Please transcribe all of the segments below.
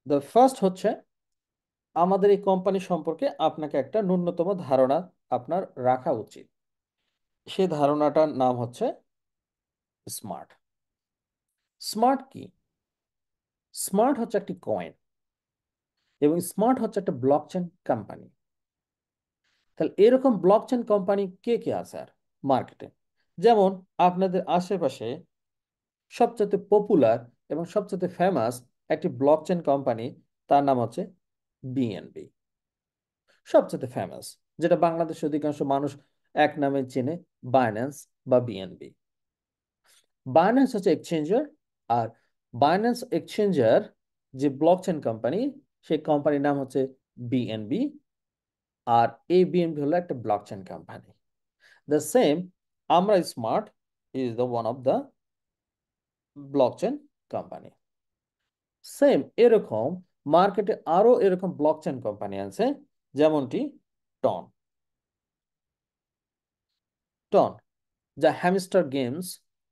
The first হচ্ছে আমাদের এই কোম্পানি সম্পর্কে আপনাকে একটা ন্যূনতম ধারণা আপনার রাখা উচিত। সেই ধারণাটার নাম হচ্ছে স্মার্ট। স্মার্ট কি? স্মার্ট হচ্ছে একটি কয়েন এবং স্মার্ট হচ্ছে একটা ব্লকচেন কোম্পানি। তাহলে এরকম ব্লকচেন কোম্পানি কে কে আছে আর মার্কেটে? যেমন আপনাদের আশেপাশে সবচেয়ে পপুলার এবং সবচেয়ে ফেমাস একটি ব্লকচেন কোম্পানি, তার নাম হচ্ছে বিএনবি। সবচেয়ে ফেমাস, যেটা বাংলাদেশের অধিকাংশ মানুষ এক নামে চেনে, বাইন্যান্স বা বিএনবি। বাইন্যান্স হচ্ছে এক্সচেঞ্জার, আর বাইন্যান্স এক্সচেঞ্জার যে ব্লকচেন কোম্পানি, সেই কোম্পানির নাম হচ্ছে বিএনবি। আর এই বিএনবি হলো একটা ব্লকচেন কোম্পানি। দ্য সেম, আমরা smart is the one of the blockchain company. Same এরকম মার্কেটে আরো এরকম ব্লকচেন কোম্পানি আছে, যেমনটি টন। টন যা হ্যামস্টার গেমস,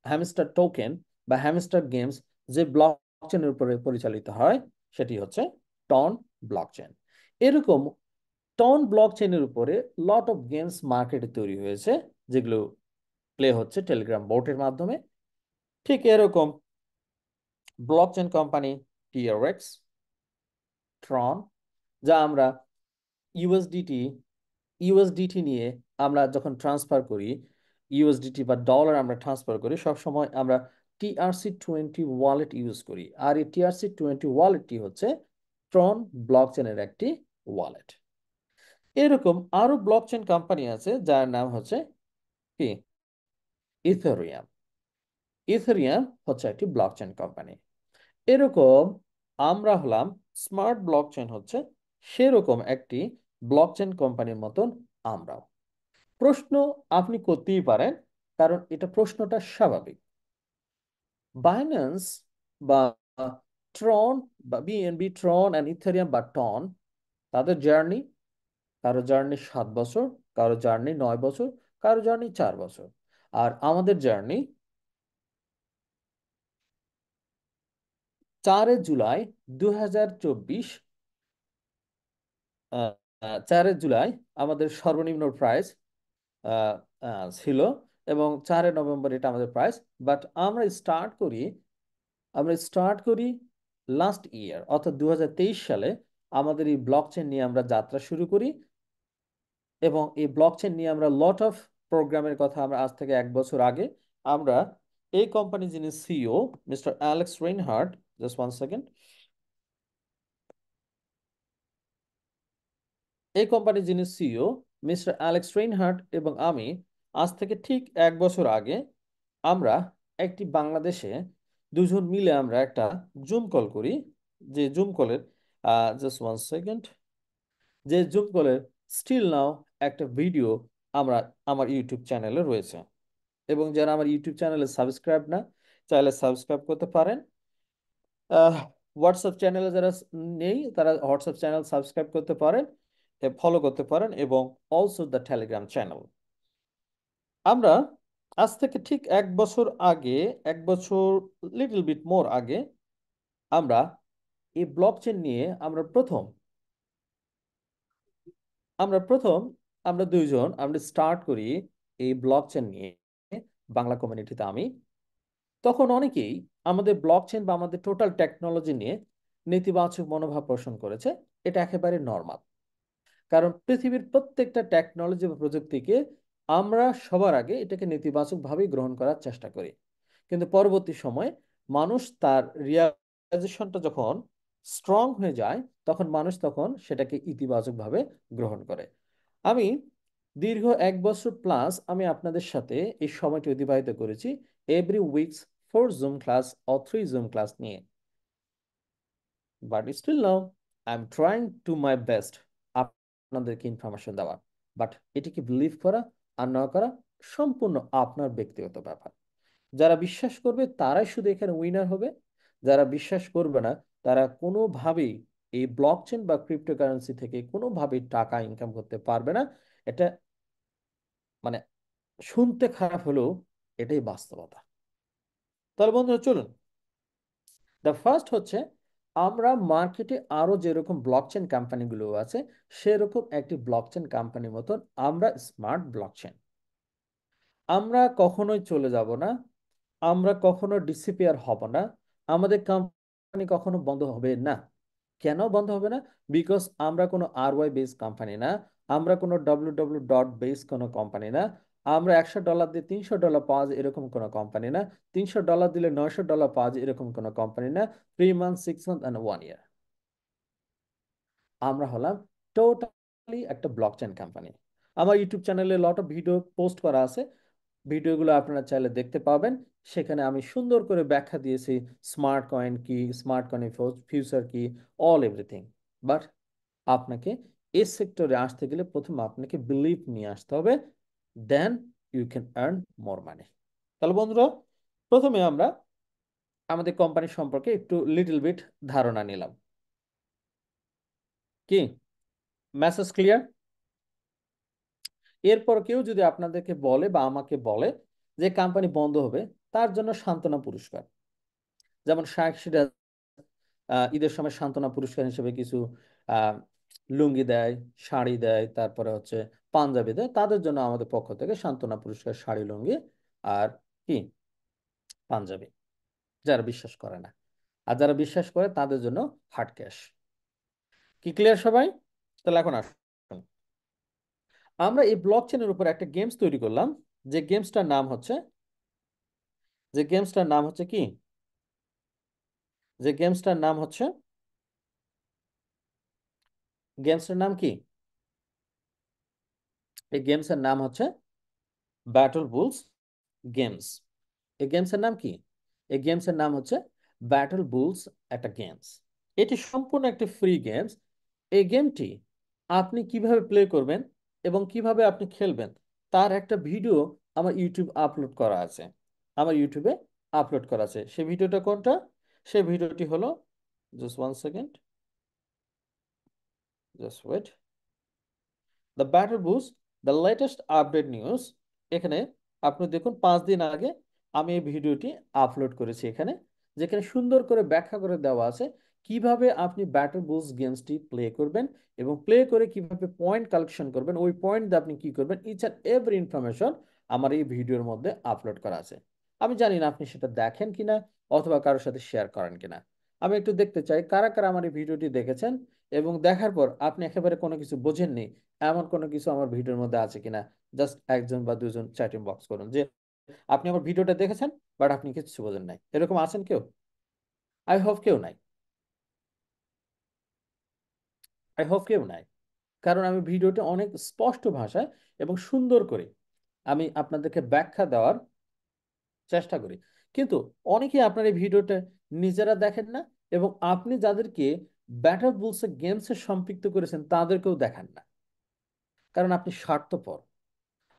হ্যামস্টার টোকেন বা হ্যামস্টার গেমস যে ব্লকচেনের উপরে পরিচালিত হয়, সেটি হচ্ছে টন ব্লকচেন। এরকম টন ব্লকচেনের উপরে লট অফ গেমস মার্কেটে তৈরি হয়েছে, যেগুলো প্লে হচ্ছে টেলিগ্রাম বোটের মাধ্যমে। ঠিক এরকম ব্লকচেন কোম্পানি টিআরএক্স, ট্রন, যা আমরা ইউএসডিটি ইউএসডিটি নিয়ে আমরা যখন ট্রান্সফার করি, ইউএসডিটি বা ডলার আমরা ট্রান্সফার করি, সবসময় আমরা TRC20 ওয়ালেট ইউজ করি। আর এই TRC20 ওয়ালেটটি হচ্ছে ট্রন ব্লকচেনের একটি ওয়ালেট। এরকম আরো ব্লকচেন কোম্পানি আছে যার নাম হচ্ছে কি, ইথেরিয়াম। ইথেরিয়াম হচ্ছে একটি ব্লকচেন কোম্পানি। এরকম আমরা হলাম স্মার্ট ব্লকচেন হচ্ছে সেরকম একটি ব্লকচেন কোম্পানির মতন আমরাও। প্রশ্ন আপনি করতেই পারেন, কারণ এটা প্রশ্নটা স্বাভাবিক। বাইন্যান্স বা ট্রন বা বিএনবি, ট্রন অ্যান্ড ইথেরিয়াম বা টন, তাদের জার্নি, কারো জার্নি 7 বছর, কারো জার্নি 9 বছর, কারো জার্নি 4 বছর। আর আমাদের জার্নি 4 জুলাই 2024, 4 জুলাই আমাদের সর্বনিম্ন প্রাইস ছিল, এবং 4 নভেম্বর এটা আমাদের প্রাইস। বাট আমরা স্টার্ট করি লাস্ট ইয়ার, অর্থাৎ 2023 সালে আমাদের এই ব্লকচেন নিয়ে আমরা যাত্রা শুরু করি। এবং এই ব্লকচেন নিয়ে আমরা লট অফ প্রোগ্রামের কথা, আমরা আজ থেকে 1 বছর আগে আমরা এই কোম্পানি যিনি CEO mister Alex Reinhart, just 1 second, এই কোম্পানি যিনি সিইও মিস্টার অ্যালেক্স রেইনহার্ট এবং আমি আজ থেকে ঠিক 1 বছর আগে আমরা একটি বাংলাদেশে দুজন মিলে আমরা একটা জুম কল করি। যে জুম কলের জাস্ট 1 সেকেন্ড, যে জুম কলের স্টিল নাও একটা ভিডিও আমরা আমার ইউটিউব চ্যানেলে রয়েছে। এবং যারা আমার ইউটিউব চ্যানেলে সাবস্ক্রাইব না, চাইলে সাবস্ক্রাইব করতে পারেন। হোয়াটসঅ্যাপ চ্যানেলে যারা নেই, তারা হোয়াটসঅ্যাপ চ্যানেল সাবস্ক্রাইব করতে পারেন, ফলো করতে পারেন, এবং অলসো দ্য টেলিগ্রাম চ্যানেল। আমরা আজ থেকে ঠিক 1 বছর আগে, 1 বছর লিটল বিট মোর আগে, আমরা এই ব্লকচেন নিয়ে আমরা প্রথম আমরা দুইজন আমরা স্টার্ট করি এই ব্লকচেন নিয়ে বাংলা কমিউনিটিতে। আমি তখন অনেকেই আমাদের ব্লকচেন বা আমাদের টোটাল টেকনোলজি নিয়ে নেতিবাচক মনোভাব পোষণ করেছে। এটা একেবারে নর্মাল, কারণ পৃথিবীর প্রত্যেকটা টেকনোলজি বা প্রযুক্তিকে আমরা সবার আগে এটাকে নেতিবাচকভাবেই গ্রহণ করার চেষ্টা করি। কিন্তু পরবর্তী সময়ে মানুষ তার রিয়ালাইজেশনটা যখন স্ট্রং হয়ে যায়, তখন মানুষ তখন সেটাকে ইতিবাচকভাবে গ্রহণ করে। আমি দীর্ঘ 1 বছর প্লাস আমি আপনাদের সাথে এই সময়টি অতিবাহিত করেছি every weeks 4 zoom class or 3 zoom class নিয়ে। But still now I am trying to my best আপনাদেরকে ইনফরমেশন দেওয়ার। বাট এটিকে বিলিভ করা আর না করা সম্পূর্ণ আপনার ব্যক্তিগত ব্যাপার। যারা বিশ্বাস করবে তারাই শুধু এখানে উইনার হবে। যারা বিশ্বাস করবে না, তারা কোনোভাবেই এই ব্লকচেন বা ক্রিপ্টোকারেন্সি থেকে কোনোভাবেই টাকা ইনকাম করতে পারবে না। এটা মানে শুনতে খারাপ হলেও এটাই বাস্তবতা। তাহলে বন্ধুরা চলুন, দ্য ফার্স্ট হচ্ছে আমরা মার্কেটে আরো যেরকম ব্লকচেন কোম্পানিগুলো আছে, সেরকম একটি ব্লকচেন কোম্পানির মতন আমরা স্মার্ট ব্লকচেন। আমরা কখনোই চলে যাব না, আমরা কখনো ডিসিপিয়ার হব না, আমাদের কোম্পানি কখনো বন্ধ হবে না। কেন বন্ধ হবে না? বিকজ আমরা কোনো আরওয়াই বেস কোম্পানি না, আমরা কোনো ডট বেস কোনো কোম্পানি না, আমরা $100 দিয়ে $300 পাওয়া যায় এরকম কোনো কোম্পানি না, $300 দিলে $900 পাওয়া যায় এরকম কোনো কোম্পানি না, 3 মান্থ 6 মান্থ অ্যান্ড 1 ইয়ার। আমরা হলাম টোটালি একটা ব্লকচেন কোম্পানি। আমার ইউটিউব চ্যানেলে লট অফ ভিডিও পোস্ট করা আছে, ভিডিওগুলো আপনারা চাইলে দেখতে পাবেন। সেখানে আমি সুন্দর করে ব্যাখ্যা দিয়েছি স্মার্ট কয়েন কি, স্মার্ট কয়েনের ফিউচার কি, অল এভরিথিং। বাট আপনাকে এই সেক্টরে আসতে গেলে প্রথমে আপনাকে বিলিভ নিয়ে আসতে হবে, then you can earn more money. তাহলে বন্ধুরা, প্রথমে আমরা আমাদের কোম্পানি সম্পর্কে একটু লিটল বিট ধারণা নিলাম। কি মেসেজ ক্লিয়ার? এরপর কেউ যদি আপনাদেরকে বলে বা আমাকে বলে যে কোম্পানি বন্ধ হবে, তার জন্য সান্ত্বনা পুরস্কার, যেমন শাইখ সিরাজ ঈদের সময় সান্ত্বনা পুরস্কার হিসেবে কিছু আহ, লুঙ্গি দেয়, শাড়ি দেয়, তারপরে হচ্ছে পাঞ্জাবি দেয়, তাদের জন্য আমাদের পক্ষ থেকে সান্ত্বনা পুরস্কার, শাড়ি, লুঙ্গি আর কি পাঞ্জাবি, যারা বিশ্বাস করে না। আর যারা বিশ্বাস করে তাদের জন্য হার্ড ক্যাশ। কি ক্লিয়ার সবাই? তাহলে এখন আসুন, আমরা এই ব্লক চেনের উপর একটা গেমস তৈরি করলাম। যে গেমসটার নাম হচ্ছে যে গেমসটার নাম হচ্ছে কি যে গেমসটার নাম হচ্ছে গেমসটার নাম কি? এই গেমসের নাম হচ্ছে ব্যাটল বুলস গেমস। এই গেমসের নাম কি? এই গেমসের নাম হচ্ছে ব্যাটল বুলস একটা গেমস। এটি সম্পূর্ণ একটি ফ্রি গেমস। এই গেমটি আপনি কিভাবে প্লে করবেন এবং কিভাবে আপনি খেলবেন তার একটা ভিডিও আমার ইউটিউব আপলোড করা আছে। আমার ইউটিউবে আপলোড করা আছে। সেই ভিডিওটা কোনটা? সেই ভিডিওটি হলো, just 1 second, just wait, the battle bulls, the latest update news. এখানে আপনি দেখুন 5 দিন আগে আমি এই ভিডিওটি আপলোড করেছি এখানে, যেখানে সুন্দর করে ব্যাখ্যা করে দেওয়া আছে কিভাবে আপনি ব্যাটল বুস গেমসটি প্লে করবেন এবং প্লে করে কিভাবে পয়েন্ট কালেকশন করবেন, ওই পয়েন্ট দিয়ে আপনি কি করবেন, ইচ অ্যান্ড এভরি ইনফরমেশন আমার এই ভিডিওর মধ্যে আপলোড করা আছে। আমি জানি না আপনি সেটা দেখেন কিনা অথবা কারোর সাথে শেয়ার করেন কিনা। আমি একটু দেখতে চাই কারা কারা আমার এই ভিডিওটি দেখেছেন এবং দেখার পর আপনি একেবারে কোনো কিছু বোঝেননি এমন কোনো কিছু আমার ভিডিওর মধ্যে আছে কিনা। জাস্ট একজন বা দুজন চ্যাটিং বক্স করুন যে আপনি আমার ভিডিওটা দেখেছেন বাট আপনি কিছু বোঝেন নাই। এরকম আছেন কেউ? আই হোপ কেউ নাই। আই হোপ কেউ নাই। কারণ আমি ভিডিওটা অনেক স্পষ্ট ভাষায় এবং সুন্দর করে আমি আপনাদেরকে ব্যাখ্যা দেওয়ার চেষ্টা করি। কিন্তু অনেকেই আপনার এই ভিডিওটা নিজেরা দেখেন না এবং আপনি যাদেরকে ব্যাটল বুলসে গেমসে সম্পৃক্ত করেছেন তাদেরকেও দেখান না। কারণ আপনি স্বার্থপর,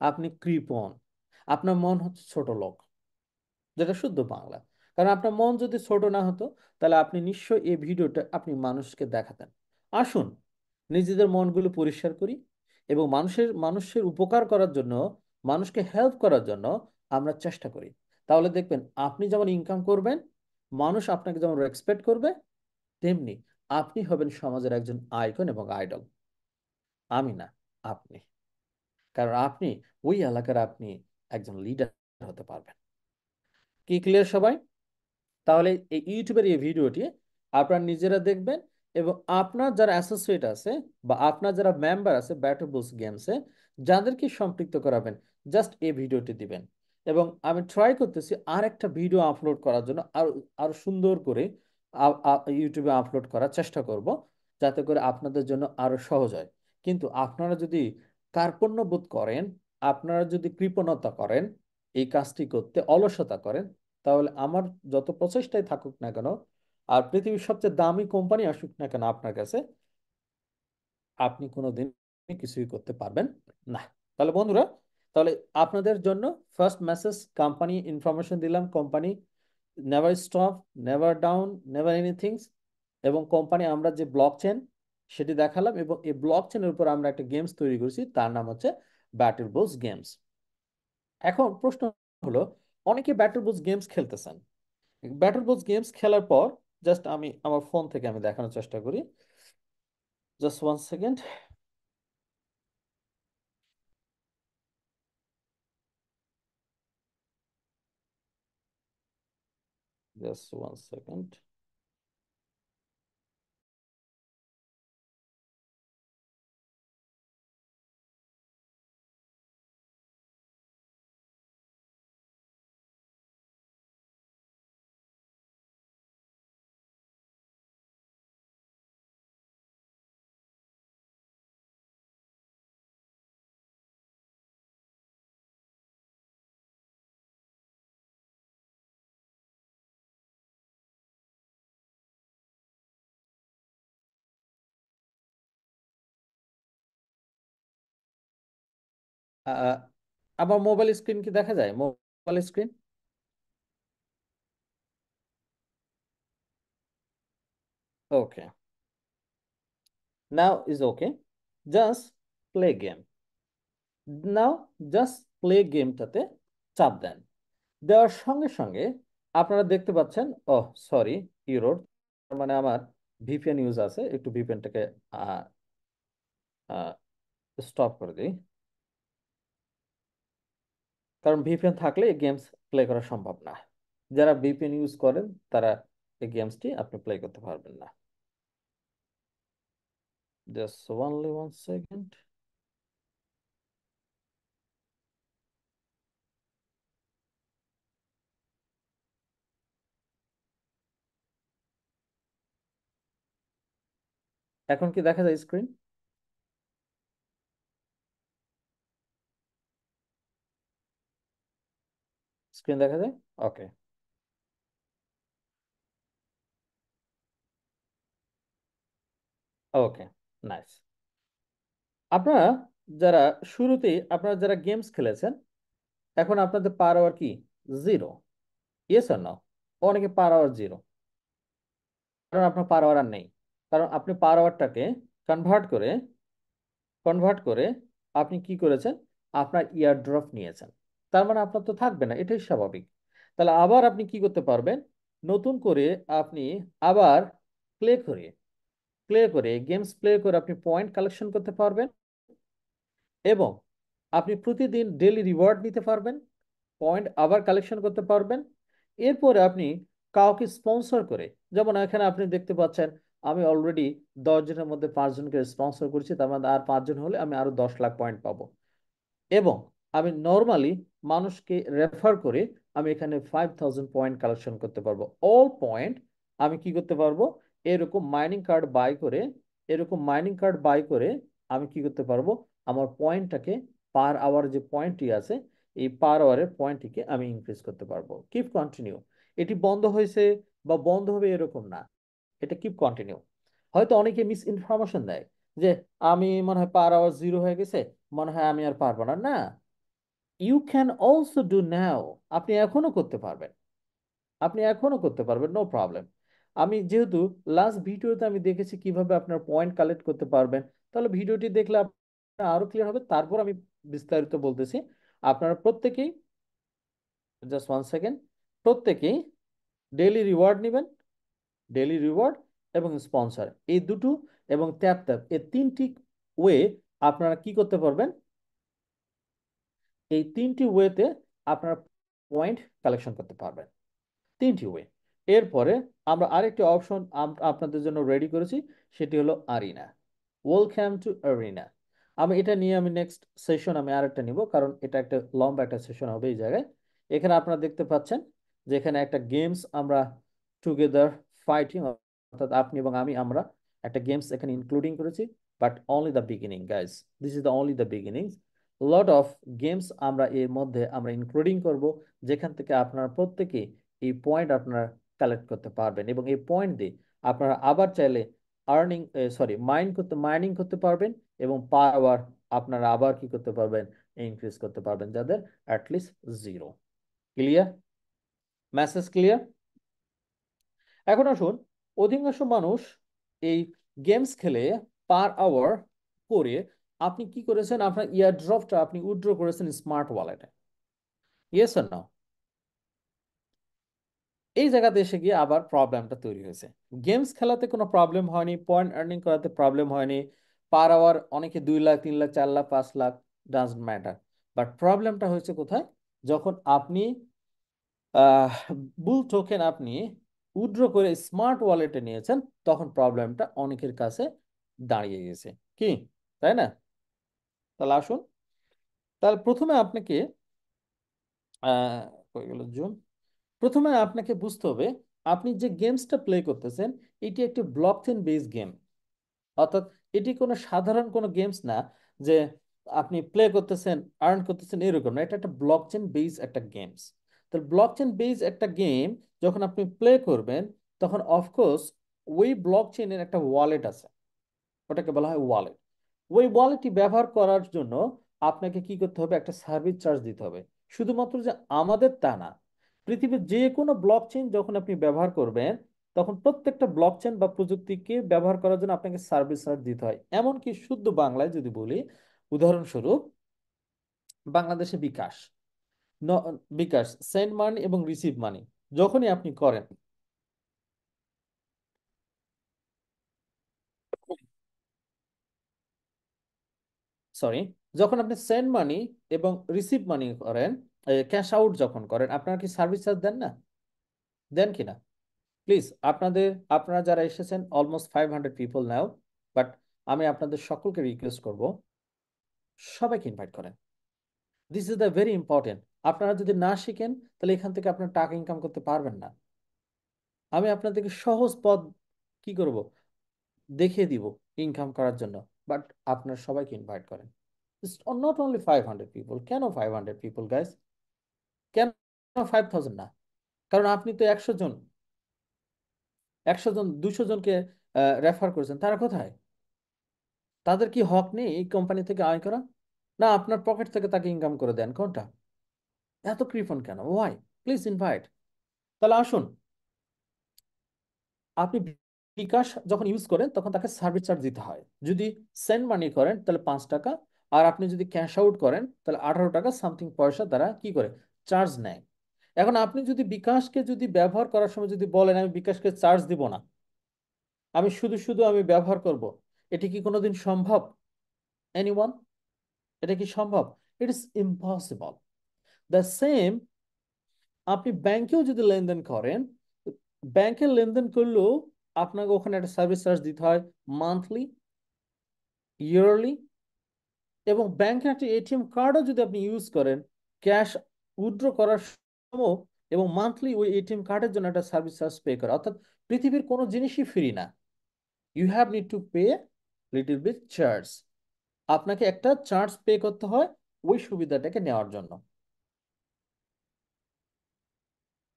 আপনি কৃপণ, আপনার মন হচ্ছে ছোট লোক, যেটা শুদ্ধ বাংলা। কারণ আপনার মন যদি ছোট না হতো তাহলে আপনি নিশ্চয়ই এই ভিডিওটা আপনি মানুষকে দেখাতেন। আসুন নিজেদের মনগুলো পরিষ্কার করি এবং মানুষের উপকার করার জন্য, মানুষকে হেল্প করার জন্য আমরা চেষ্টা করি। তাহলে দেখবেন আপনি যেমন ইনকাম করবেন, মানুষ আপনাকে যেমন রেসপেক্ট করবে, তেমনি আপনি হবেন সমাজের একজন আইকন এবং আইডল। আমি না, আপনি। কারণ আপনি ওই এলাকার আপনি একজন লিডার হতে পারবেন। কি ক্লিয়ার সবাই? তাহলে এই ইউটিউবের এই ভিডিওটি আপনারা নিজেরা দেখবেন এবং আপনার যারা অ্যাসোসিয়েট আছে বা আপনার যারা মেম্বার আছে ব্যাটল বুলস গেমসে, যাদেরকে সম্পৃক্ত করাবেন, জাস্ট এই ভিডিওটি দিবেন। এবং আমি ট্রাই করতেছি আর একটা ভিডিও আপলোড করার জন্য, আরো আরো সুন্দর করে ইউটিউবে আপলোড করার চেষ্টা করব, যাতে করে আপনাদের জন্য আরো সহজ হয়। কিন্তু আপনারা যদি কার্পণ্য বোধ করেন, আপনারা যদি কৃপণতা করেন, এই কাজটি করতে অলসতা করেন, তাহলে আমার যত প্রচেষ্টাই থাকুক না কেন আর পৃথিবীর সবচেয়ে দামি কোম্পানি আসুক না কেন আপনার কাছে, আপনি কোনোদিন কিছুই করতে পারবেন না। তাহলে বন্ধুরা, তাহলে আপনাদের জন্য ফার্স্ট মেসেজ কোম্পানি ইনফরমেশন দিলাম, company never stop, never down, never anything. এবং কোম্পানি আমরা যে ব্লক চেন সেটি দেখালাম এবং এই ব্লক চেনের উপর আমরা একটা গেমস তৈরি করেছি, তার নাম হচ্ছে ব্যাটল বুলস গেমস। এখন প্রশ্ন হলো, অনেকে ব্যাটল বুলস গেমস খেলতেছেন। ব্যাটল বুলস গেমস খেলার পর জাস্ট আমি আমার ফোন থেকে আমি দেখানোর চেষ্টা করি। Just 1 second. Just 1 second. আমার মোবাইল স্ক্রিন কি দেখা যায়? Mobile screen? Okay, now is okay. Just play game. Now just play গেমটাতে চাপ দেন। দেওয়ার সঙ্গে সঙ্গে আপনারা দেখতে পাচ্ছেন, ওহ সরি, ইউরোড, মানে আমার ভিপিএন ইউজ আছে, একটু ভিপিএনটাকে স্টপ করে দিই। কারণ ভিপিএন থাকলে এই গেমস প্লে করা সম্ভব না। যারা ভিপিএন ইউজ করেন তারা এই গেমসটি আপনি প্লে করতে পারবেন না। Just only 1 second. এখন কি দেখা যায় স্ক্রিন? স্ক্রিন দেখা যায়? ওকে। ওকে, নাইস। আপনারা যারা শুরুতেই আপনারা যারা গেমস খেলেছেন, এখন আপনাদের পার আওয়ার কি? জিরো? Yes or no? অনেকে পার আওয়ার জিরো। কারণ আপনার পার আওয়ার আর নেই। কারণ আপনি পার আওয়ারটাকে কনভার্ট করে কনভার্ট করে আপনি কি করেছেন? আপনার ইয়ার ড্রপ নিয়েছেন। তার মানে আপনার তো থাকবে না, এটাই স্বাভাবিক। তাহলে আবার আপনি কি করতে পারবেন? নতুন করে আপনি আবার প্লে করে গেমস প্লে করে আপনি পয়েন্ট কালেকশন করতে পারবেন, এবং আপনি প্রতিদিন ডেইলি রিওয়ার্ড নিতে পারবেন, পয়েন্ট আবার কালেকশন করতে পারবেন। এরপরে আপনি কাউকে স্পন্সর করে, যেমন এখানে আপনি দেখতে পাচ্ছেন আমি অলরেডি 10 জনের মধ্যে 5 জনকে স্পন্সর করেছি, তার মানে আর 5 জন হলে আমি আরো 10 লাখ পয়েন্ট পাবো। এবং আমি নর্মালি মানুষকে রেফার করে আমি এখানে 5,000 পয়েন্ট কালেকশন করতে পারবো। অল পয়েন্ট আমি কি করতে পারবো? এরকম মাইনিং কার্ড বাই করে এরকম মাইনিং কার্ড বাই করে আমি কি করতে পারবো? আমার পয়েন্টটাকে, পার আওয়ার যে পয়েন্টটি আছে, এই পার আওয়ারের পয়েন্টটিকে আমি ইনক্রিজ করতে পারবো। Keep continue. এটি বন্ধ হয়েছে বা বন্ধ হবে এরকম না, এটা কিপ কন্টিনিউ। হয়তো অনেকে মিস ইনফরমেশন দেয় যে আমি মনে হয় পার আওয়ার জিরো হয়ে গেছে, মনে হয় আমি আর পারবো না। না, you can also do now. আপনি এখনো করতে পারবেন। No problem. আমি যেহেতু লাস্ট ভিডিওতে আমি দেখেছি কিভাবে আপনার পয়েন্ট কালেক্ট করতে পারবেন, তাহলে ভিডিওটি দেখলে আপনার আরো ক্লিয়ার হবে। তারপর আমি বিস্তারিত বলতেছি। আপনারা প্রত্যেকেই, জাস্ট 1 সেকেন্ড, প্রত্যেকেই ডেইলি রিওয়ার্ড নেবেন। ডেইলি রিওয়ার্ড এবং স্পন্সর, এই দুটো, এবং ট্যাপ ট্যাপ, এই তিনটি ওয়ে আপনারা কি করতে পারবেন? এই তিনটি ওয়েতে আপনারা পয়েন্ট কালেকশন করতে পারবেন। তিনটি ওয়ে। এরপরে আমরা আরেকটি অপশন আপনাদের জন্য রেডি করেছি, সেটি হলো আরিনা। Welcome to Arina. আমি নেক্সট সেশন আমি আরেকটা নিব, কারণ এটা একটা লম্বা একটা সেশন হবে এই জায়গায়। এখানে আপনারা দেখতে পাচ্ছেন যে এখানে একটা গেমস আমরা টুগেদার ফাইটিং, অর্থাৎ আপনি এবং আমরা একটা গেমস এখানে ইনক্লুডিং করেছি। But only the beginning guys, this is the only the beginning. Lot of games আমরা এর মধ্যে আমরা ইনক্লুডিং করব, যেখান থেকে আপনারা প্রত্যেকে এই পয়েন্ট আপনারা কালেক্ট করতে পারবেন, এবং এই পয়েন্ট দিয়ে আপনারা আবার চাইলে মাইনিং করতে পারবেন, এবং পাওয়ার আপনারা আবার কি করতে পারবেন? ইনক্রিজ করতে পারবেন, যাদের at least zero. Clear? Message clear? এখন আসুন, অধিকাংশ মানুষ এই গেমস খেলে পার আওয়ার করে আপনি কি করেছেন? আপনার ইয়ার ড্রপটা আপনি উইথড্র করেছেন স্মার্ট ওয়ালেটে। Yes or no? এই জায়গাতে এসে গিয়ে আবার প্রবলেমটা তৈরি হয়েছে। গেমস খেলাতে কোনো প্রবলেম হয়নি, পয়েন্ট আর্নিং করাতে প্রবলেম হয়নি, পার আওয়ার অনেকে 2 lakh 3 lakh 4 lakh 5 lakh, doesn't matter. But প্রবলেমটা হয়েছে কোথায়? যখন আপনি বুল টোকেন আপনি উইথড্র করে স্মার্ট ওয়ালেটে নিয়েছেন, তখন প্রবলেমটা অনেকের কাছে দাঁড়িয়ে গেছে। কি, তাই না? তাহলে আসুন, তাহলে প্রথমে আপনাকে আহ হয়ে গেল জুন। প্রথমে আপনাকে বুঝতে হবে আপনি যে গেমসটা প্লে করতেছেন এটি একটি ব্লকচেন বেসড গেম। অর্থাৎ এটি কোনো সাধারণ কোনো গেমস না যে আপনি প্লে করতেছেন আর্ন করতেছেন, এরকম না। এটা একটা ব্লকচেন বেস একটা গেমস। তো ব্লকচেন বেস একটা গেম যখন আপনি প্লে করবেন, তখন অফকোর্স ওই ব্লকচেনের একটা ওয়ালেট আছে, ওটাকে বলা হয় ওয়ালেট। ওই ওয়ালেটটি ব্যবহার করার জন্য আপনাকে কি করতে হবে? একটা সার্ভিস চার্জ দিতে হবে। শুধুমাত্র যে আমাদের তা না, পৃথিবীর যে কোনো ব্লকচেন যখন আপনি ব্যবহার করবেন, তখন প্রত্যেকটা ব্লকচেন বা প্রযুক্তিকে ব্যবহার করার জন্য আপনাকে সার্ভিস চার্জ দিতে হয়। এমনকি শুদ্ধ বাংলায় যদি বলি, উদাহরণস্বরূপ বাংলাদেশে বিকাশ, বিকাশ সেন্ড মানি এবং রিসিভ মানি যখনই আপনি করেন, সরি, যখন আপনি সেন্ড মানি এবং রিসিভ মানি করেন, ক্যাশ আউট যখন করেন, আপনারা কি সার্ভিস চার্জ দেন না? দেন কি না? প্লিজ আপনারা যারা এসেছেন অলমোস্ট 500 পিপল নাও, বাট আমি আপনাদের সকলকে রিকোয়েস্ট করব, সবাইকে ইনভাইট করেন। This is the very important. আপনারা যদি না শিখেন, তাহলে এখান থেকে আপনার টাকা ইনকাম করতে পারবেন না। আমি আপনাদেরকে সহজ পথ কি করব, দেখিয়ে দিব ইনকাম করার জন্য। বাট আপনারা সবাইকে ইনভাইট করেন। Not only 500 people. কেন 500 পিপল গাইস? কেন 5000 না? কারণ আপনি তো 100 জন, 100 জন 200 জনকে রেফার করেছেন, তারা কোথায়? তাদের কি হক নেই এই কোম্পানি থেকে আয় করা? না আপনার পকেট থেকে তাকে ইনকাম করে দেন? কোনটা? এত কৃপণ কেন? ওয়াই? Please invite. তাহলে আসুন, আপনি বিকাশ যখন ইউজ করেন তখন তাকে সার্ভিস চার্জ দিতে হয়। যদি সেন্ড মানি করেন তাহলে 5 টাকা, আর আপনি যদি ক্যাশ আউট করেন তাহলে 18 টাকা সামথিং পয়সা তারা কি করে চার্জ নেয়। এখন আপনি যদি বিকাশকে যদি ব্যবহার করার সময় যদি বলেন আমি বিকাশকে চার্জ দিব না, আমি শুধু শুধু আমি ব্যবহার করব, এটি কি কোনোদিন সম্ভব? এনিওয়ান? এটা কি সম্ভব? It is impossible. The same, আপনি ব্যাংকেও যদি লেনদেন করেন, ব্যাংকের লেনদেন করলেও আপনাকে ওখানে একটা সার্ভিস চার্জ দিতে হয়, মান্থলি, ইয়ারলি। এবং ব্যাংকের একটা এটিএম কার্ডও যদি আপনি ইউজ করেন, ক্যাশ উইথড্র করার সময় এবং মান্থলি ওই এটিএম কার্ডের জন্য একটা সার্ভিস চার্জ পে করা। অর্থাৎ পৃথিবীর কোনো জিনিসই ফ্রি না। You have need to pay little bit charge. আপনাকে একটা চার্জ পে করতে হয় ওই সুবিধাটাকে নেওয়ার জন্য।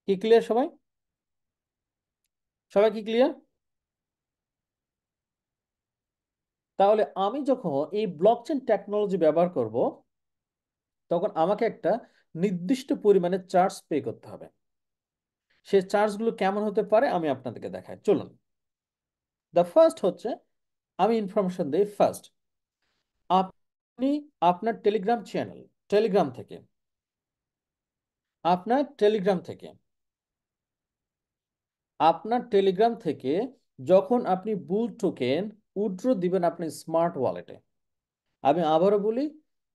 কি ক্লিয়ার সবাই? সবাই কি ক্লিয়ার? তাহলে আমি যখন এই ব্লকচেন টেকনোলজি ব্যবহার করব, তখন আমাকে একটা নির্দিষ্ট পরিমাণে চার্জ পে করতে হবে। সেই চার্জগুলো কেমন হতে পারে আমি আপনাদেরকে দেখাই, চলুন। দ্য ফার্স্ট হচ্ছে, আমি ইনফরমেশন দিই ফার্স্ট। আপনি আপনার টেলিগ্রাম চ্যানেল, টেলিগ্রাম থেকে, আপনার টেলিগ্রাম থেকে আপনার টেলিগ্রাম থেকে যখন আপনি বুল টোকেন উইথড্র দিবেন আপনি স্মার্ট ওয়ালেটে, আমি আবারও বলি,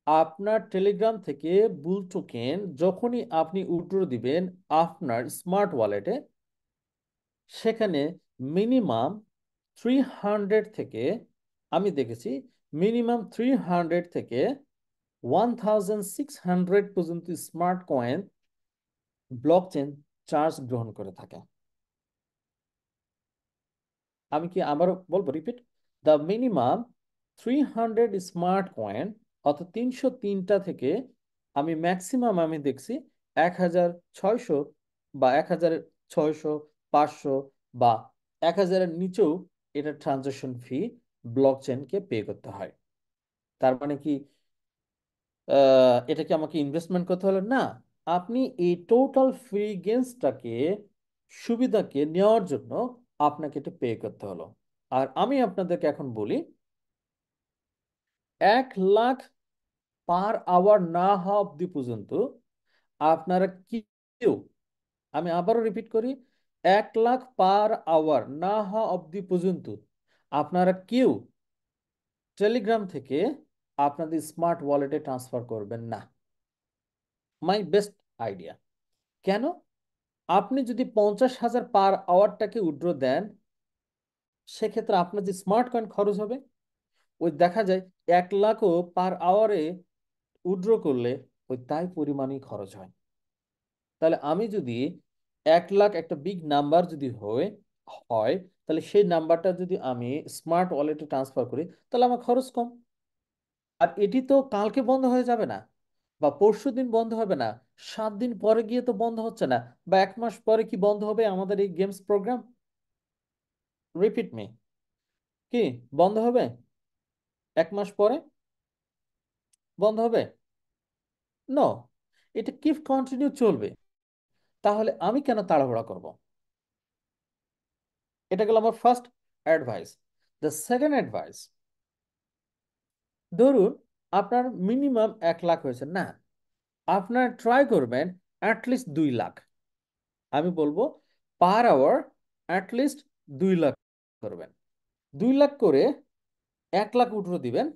আপনার টেলিগ্রাম থেকে বুল টোকেন যখনই আপনি উইথড্র দিবেন আপনার স্মার্ট ওয়ালেটে, সেখানে মিনিমাম 300 থেকে, আমি দেখেছি মিনিমাম 300 থেকে 1600 পর্যন্ত স্মার্ট কয়েন ব্লকচেন চার্জ গ্রহণ করে থাকে। আমি কি আবারও বলবো, repeat, the minimum 300 smart coin, অর্থাৎ 303টা থেকে আমি ম্যাক্সিমাম আমি দেখছি 1600 বা 1600, 500 বা 1000-এর নিচেও এটা ট্রানজাকশন ফি ব্লক চেনকে পে করতে হয়। তার মানে কি এটা কি আমাকে ইনভেস্টমেন্ট করতে হলো না? আপনি এই টোটাল ফ্রি গেমসটাকে, সুবিধাকে নেওয়ার জন্য আপনাকে এটা পে করতে হলো। আর আমি আপনাদেরকে এখন বলি, 1 লাখ পার আওয়ার না হওয়া অব্দি পর্যন্ত আপনারা কেউ, আমি আবারও রিপিট করি, 1 লাখ পার আওয়ার না হওয়া অবধি পর্যন্ত আপনারা কেউ টেলিগ্রাম থেকে আপনাদের স্মার্ট ওয়ালেটে ট্রান্সফার করবেন না। My best idea. কেন? আপনি যদি 50,000 পার আওয়ারটাকে উইথড্র দেন, সেক্ষেত্রে আপনার যে স্মার্ট কয়েন খরচ হবে, ওই দেখা যায় 1 লাখও পার আওয়ারে উইথড্র করলে ওই তাই পরিমাণই খরচ হয়। তাহলে আমি যদি 1 লাখ একটা বিগ নাম্বার যদি হয় হয় তাহলে সেই নাম্বারটা যদি আমি স্মার্ট ওয়ালেটে ট্রান্সফার করি, তাহলে আমার খরচ কম। আর এটি তো কালকে বন্ধ হয়ে যাবে না, বা পরশুদিন বন্ধ হবে না, 7 দিন পরে গিয়ে তো বন্ধ হচ্ছে না, বা 1 মাস পরে কি বন্ধ হবে আমাদের এই গেমস প্রোগ্রাম? রিপিট মি, কি বন্ধ হবে 1 মাস পরে? বন্ধ হবে? নো, এটা কি কন্টিনিউ চলবে। তাহলে আমি কেন তাড়াহুড়া করব? এটা গেল আমার first advice. The second advice, ধরুন আপনার মিনিমাম 1 লাখ হয়েছে না, আপনার ট্রাই করবেন অ্যাটলিস্ট 2 লাখ। আমি বলবো পার আওয়ার অ্যাটলিস্ট 2 লাখ করবেন। 2 লাখ করে 1 লাখ উইথড্র দিবেন।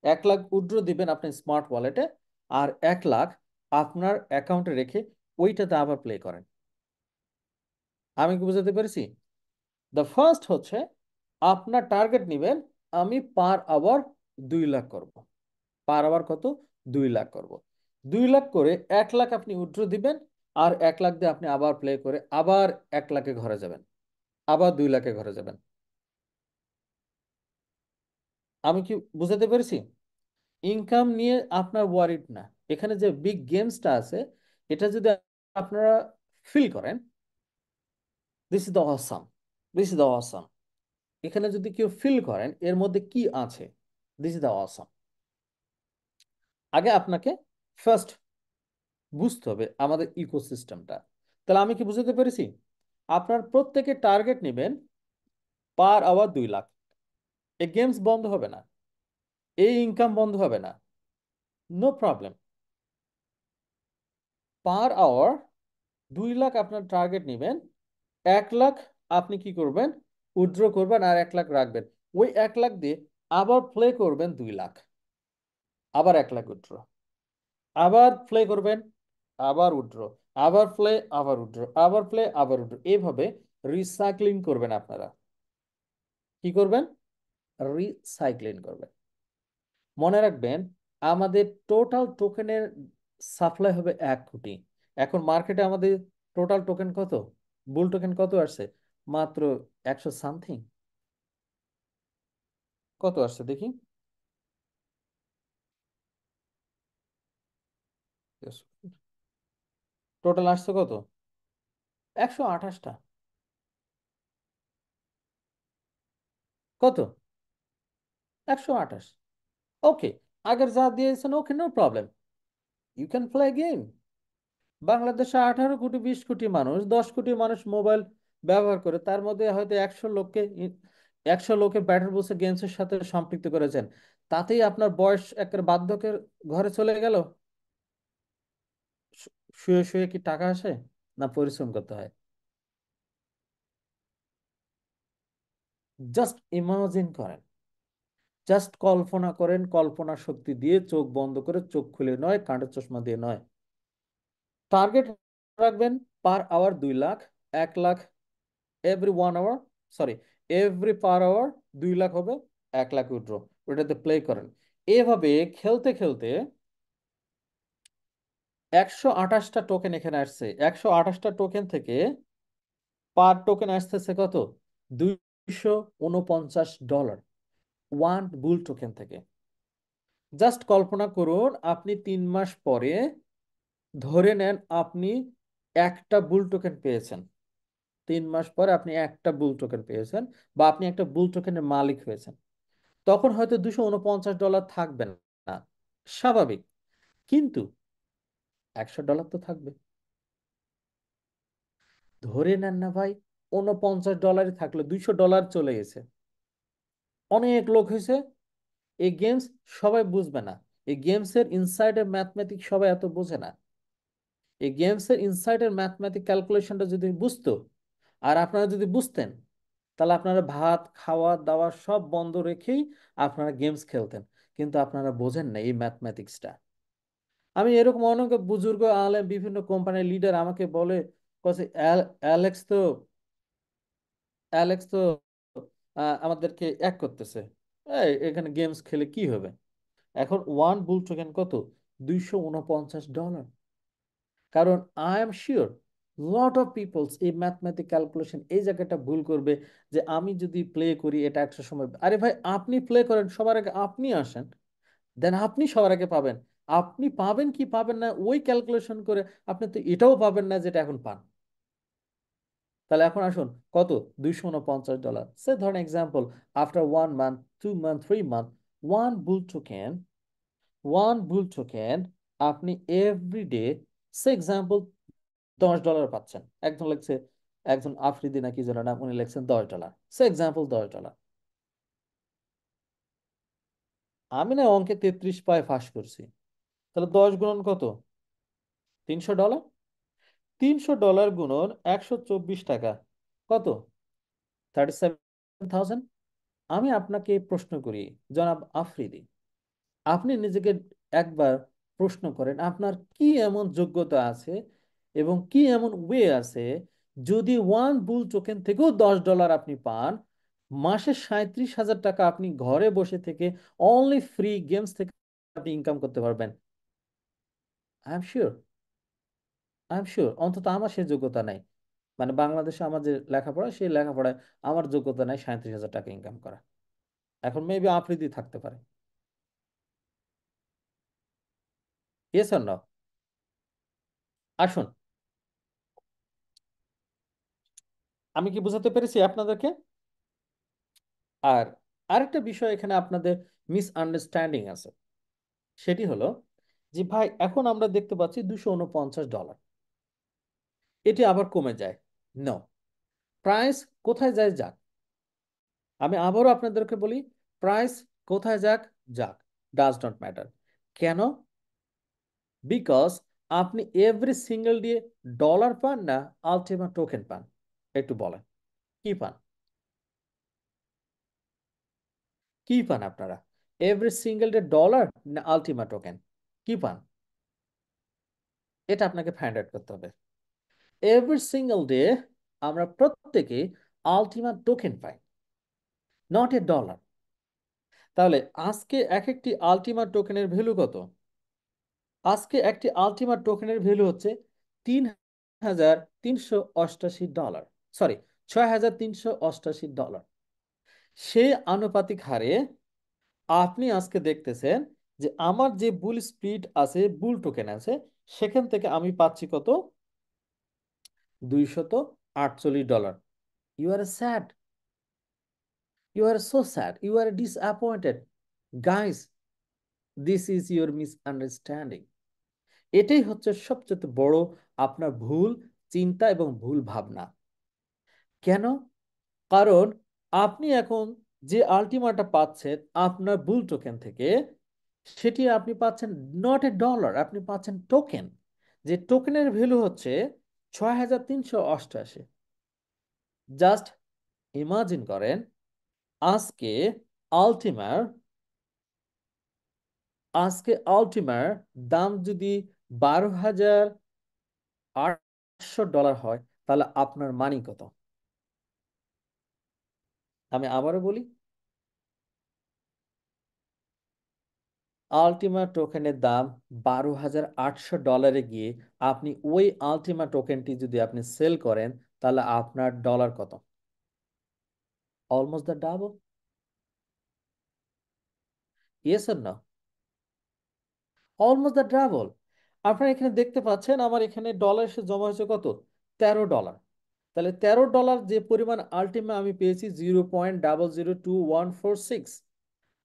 1 লাখ উইথড্র দিবেন আপনি স্মার্ট ওয়ালেটে, আর 1 লাখ আপনার অ্যাকাউন্টে রেখে ওইটাতে আবার প্লে করেন। আমি কি বুঝাতে পেরেছি? দ্য ফার্স্ট হচ্ছে আপনার টার্গেট নেবেন, আমি পার আওয়ার 2 লাখ করব। পার আওয়ার কত? 2 লাখ করব। 2 লাখ করে 1 লাখ আপনি উইথড্র দিবেন, আর 1 লাখ দিয়ে আপনি আবার প্লে করে আবার 1 লাখে ঘরে যাবেন, আবার 2 লাখে ঘরে যাবেন। আমি কি বুঝাতে পেরেছি? ইনকাম নিয়ে আপনার ওয়ারিড না। এখানে যে বিগ গেমসটা আছে, এটা যদি আপনারা ফিল করেন, this is the awesome, this is the awesome, এখানে যদি কেউ ফিল করেন এর মধ্যে কি আছে, দিস ইজ দ্য অসাম। আগে আপনাকে ফার্স্ট বুঝতে হবে আমাদের ইকোসিস্টেমটা। তাহলে আমি কি বুঝতে পেরেছি? আপনার প্রত্যেকে টার্গেট নেবেন পার আওয়ার 2 লাখ। এই গেমস বন্ধ হবে না, এই ইনকাম বন্ধ হবে না, no problem. Per hour 2 lakh আপনার টার্গেট নেবেন। 1 লাখ আপনি কি করবেন? উইথড্র করবেন, আর 1 লাখ রাখবেন। ওই 1 লাখ দিয়ে আবার প্লে করবেন 2 লাখ, আবার 1 লাখ উইথড্র, আবার প্লে করবেন, আবার উইথড্র, আবার প্লে, আবার উইথড্র, আবার প্লে, আবার উইথড্র, এইভাবে রিসাইক্লিং করবেন আপনারা। কি করবেন? রিসাইক্লিং করবেন। মনে রাখবেন, আমাদের টোটাল টোকেনের সাপ্লাই হবে 1 কোটি। এখন মার্কেটে আমাদের টোটাল টোকেন কত? বুল টোকেন কত আসছে? মাত্র 100 সামথিং। কত আসছে দেখি? টোটাল আসছে কত? 128টা। কত? 128। ওকে, আগের যা দিয়েছেন okay, no problem, you can play game. বাংলাদেশে 18 কোটি 20 কোটি মানুষ, 10 কোটি মানুষ মোবাইল ব্যবহার করে, তার মধ্যে হয়তো 100 লোকে ব্যাটার বসে গেমসের সাথে সম্পৃক্ত করেছেন। তাতেই আপনার বয়স একের বার্ধক্যের ঘরে চলে গেল। শু- শুয়ে শুয়ে কি টাকা আসে? না পরিশ্রম করতে হয়? জাস্ট ইমাজিন করেন, জাস্ট কল্পনা করেন, কল্পনা শক্তি দিয়ে চোখ বন্ধ করে, চোখ খুলে নয়, কাঁটের চশমা দিয়ে নয়। টার্গেট রাখবেন per hour 2 lakh. 1 lakh every 1 hour, sorry, every per hour 2 lakh হবে। 1 লাখ উইথড্র, ওটাতে প্লে করেন। এভাবে খেলতে খেলতে 128টা টোকেন এখানে আসছে। 128টা টোকেন থেকে পার টোকেন আসতেছে কত? $249, ওয়ান বুল টোকেন থেকে। জাস্ট কল্পনা করুন, আপনি 3 মাস পরে ধরে নেন আপনি একটা বুল টোকেন পেয়েছেন। 3 মাস পরে আপনি একটা বুল টোকেন পেয়েছেন, বা আপনি একটা বুল টোকেনের মালিক হয়েছেন। তখন হয়তো $249 থাকবে না, স্বাভাবিক, কিন্তু $100 তো থাকবে। ধরে নেন না ভাই, $49 থাকলো, $200 চলে গেছে। অনেক লোক হয়েছে। এই গেমস সবাই বুঝবে না, এই গেমসের ইনসাইডের ম্যাথমেটিক্স সবাই এত বোঝে না। এই গেমসের ইনসাইডের ম্যাথমেটিক ক্যালকুলেশনটা যদি বুঝতো, আর আপনারা যদি বুঝতেন, তাহলে আপনারা ভাত খাওয়া দাওয়া সব বন্ধ রেখেই আপনারা গেমস খেলতেন। কিন্তু আপনারা বোঝেন না এই ম্যাথমেটিক্সটা। আমি এরকম অনেক বুজুর্গ আলেম, বিভিন্ন কোম্পানির লিডার আমাকে বলে, কছে অ্যালেক্স তো অ্যালেক্স তো আমাদেরকে এক করতেছে, এখানে গেমস খেলে কি হবে। এখন ওয়ান বুল টোকেন কত? $249। কারণ I am sure lot of peoples এই ম্যাথমেটিক ক্যালকুলেশন এই জায়গাটা ভুল করবে, যে আমি যদি প্লে করি এটা 100 সময়, আরে ভাই আপনি প্লে করেন, সবার আগে আপনি আসেন, দেন আপনি সবার আগে পাবেন। আপনি পাবেন কি পাবেন না ওই ক্যালকুলেশন করে আপনি তো এটাও পাবেন না যেটা এখন পান। তাহলে এখন আসুন, কত? $249। সে ধরেন example, after 1 month, 2 month, 3 month, one bull token আপনি এভরিডে, সে এক্সাম্পল, $10 পাচ্ছেন। একজন লেখছে, একজন আফ্রিদি নাকি যেন নাম, উনি লেখছেন $10, সে এক্সাম্পল $10। আমি না অঙ্কে 33 পায় ফাঁস করছি। তাহলে 10 গুণন কত? $300। $300 গুণন 124 টাকা, কত? 37,000। আমি আপনাকে প্রশ্ন করি, জনাব আফ্রিদি, আপনি নিজেকে একবার প্রশ্ন করেন, আপনার কি এমন যোগ্যতা আছে এবং কি এমন ওয়ে আছে, যদি ওয়ান বুল টোকেন থেকেও $10 আপনি পান, মাসে 37,000 টাকা আপনি ঘরে বসে থেকে অনলি ফ্রি গেমস থেকে আপনি ইনকাম করতে পারবেন। আই এম শিওর, অন্তত আমার সে যোগ্যতা নাই। মানে বাংলাদেশে আমার যে লেখাপড়া, সেই লেখাপড়ায় আমার যোগ্যতা নাই 37,000 টাকা ইনকাম করা। এখন মেবি আফ্রিদি থাকতে পারে। Yes or no? আসুন, আমি কি বুঝাতে পেরেছি আপনাদেরকে? আর আরেকটা বিষয় এখানে আপনাদের মিসআন্ডারস্ট্যান্ডিং আছে, সেটি হলো যে ভাই এখন আমরা দেখতে পাচ্ছি $249, এটি আবার কমে যায়। নো, প্রাইস কোথায় যায় যাক, আমি আবারও আপনাদেরকে বলি, প্রাইস কোথায় যাক যাক, ডাজ নট ম্যাটার। কেন? বিকজ আপনি এভরি সিঙ্গেল ডে ডলার পান না আলটিমা টোকেন পান? একটু বলেন, কি পান? কি পান আপনারা? এভরি সিঙ্গেল ডে ডলার না আলটিমা টোকেন? কি পান? এটা আপনাকে ফাইন্ড আউট করতে হবে। এভরি সিঙ্গেল ডে আমরা প্রত্যেকে Ultima token pi, not a dollar. তাহলে আজকে এক একটি আলটিমা টোকেনের ভ্যালু কত? আজকে একটি আলটিমা টোকেনের ভ্যালু হচ্ছে 3,388 ডলার, সরি, $6,388। সেই আনুপাতিক হারে আপনি আজকে দেখতেছেন যে আমার যে বুল স্প্লিট আছে, বুল টোকেন আছে, সেখান থেকে আমি পাচ্ছি কত? $248। You are sad, you are so sad, you are disappointed. Guys, this is your misunderstanding. এটাই হচ্ছে সবচেয়ে বড় আপনার ভুল চিন্তা এবং ভুল ভাবনা। কেন? কারণ আপনি এখন যে আলটিমাটা পাচ্ছেন আপনার বুল টোকেন থেকে, সেটি আপনি পাচ্ছেন নট এ ডলার, আপনি পাচ্ছেন টোকেন, যে টোকেনের ভ্যালু হচ্ছে 6,388। জাস্ট ইমাজিন করেন, আজকে আলটিমার আজকে আলটিমার দাম যদি $12,800 হয়, তাহলে আপনার মানি কত? আমি আবারও বলি, আলটিমা টোকেনের দাম $12,800 গিয়ে আপনি ওই আলটিমা টোকেনটি যদি আপনি সেল করেন, তাহলে আপনার ডলার কত? Almost the double. Yes or no? Almost the double. আপনারা এখানে দেখতে পাচ্ছেন আমার এখানে ডলার এসে জমা হয়েছে কত? $13। তাহলে $13 যে পরিমাণ আলটিমা আমি পেয়েছি, 0.002146,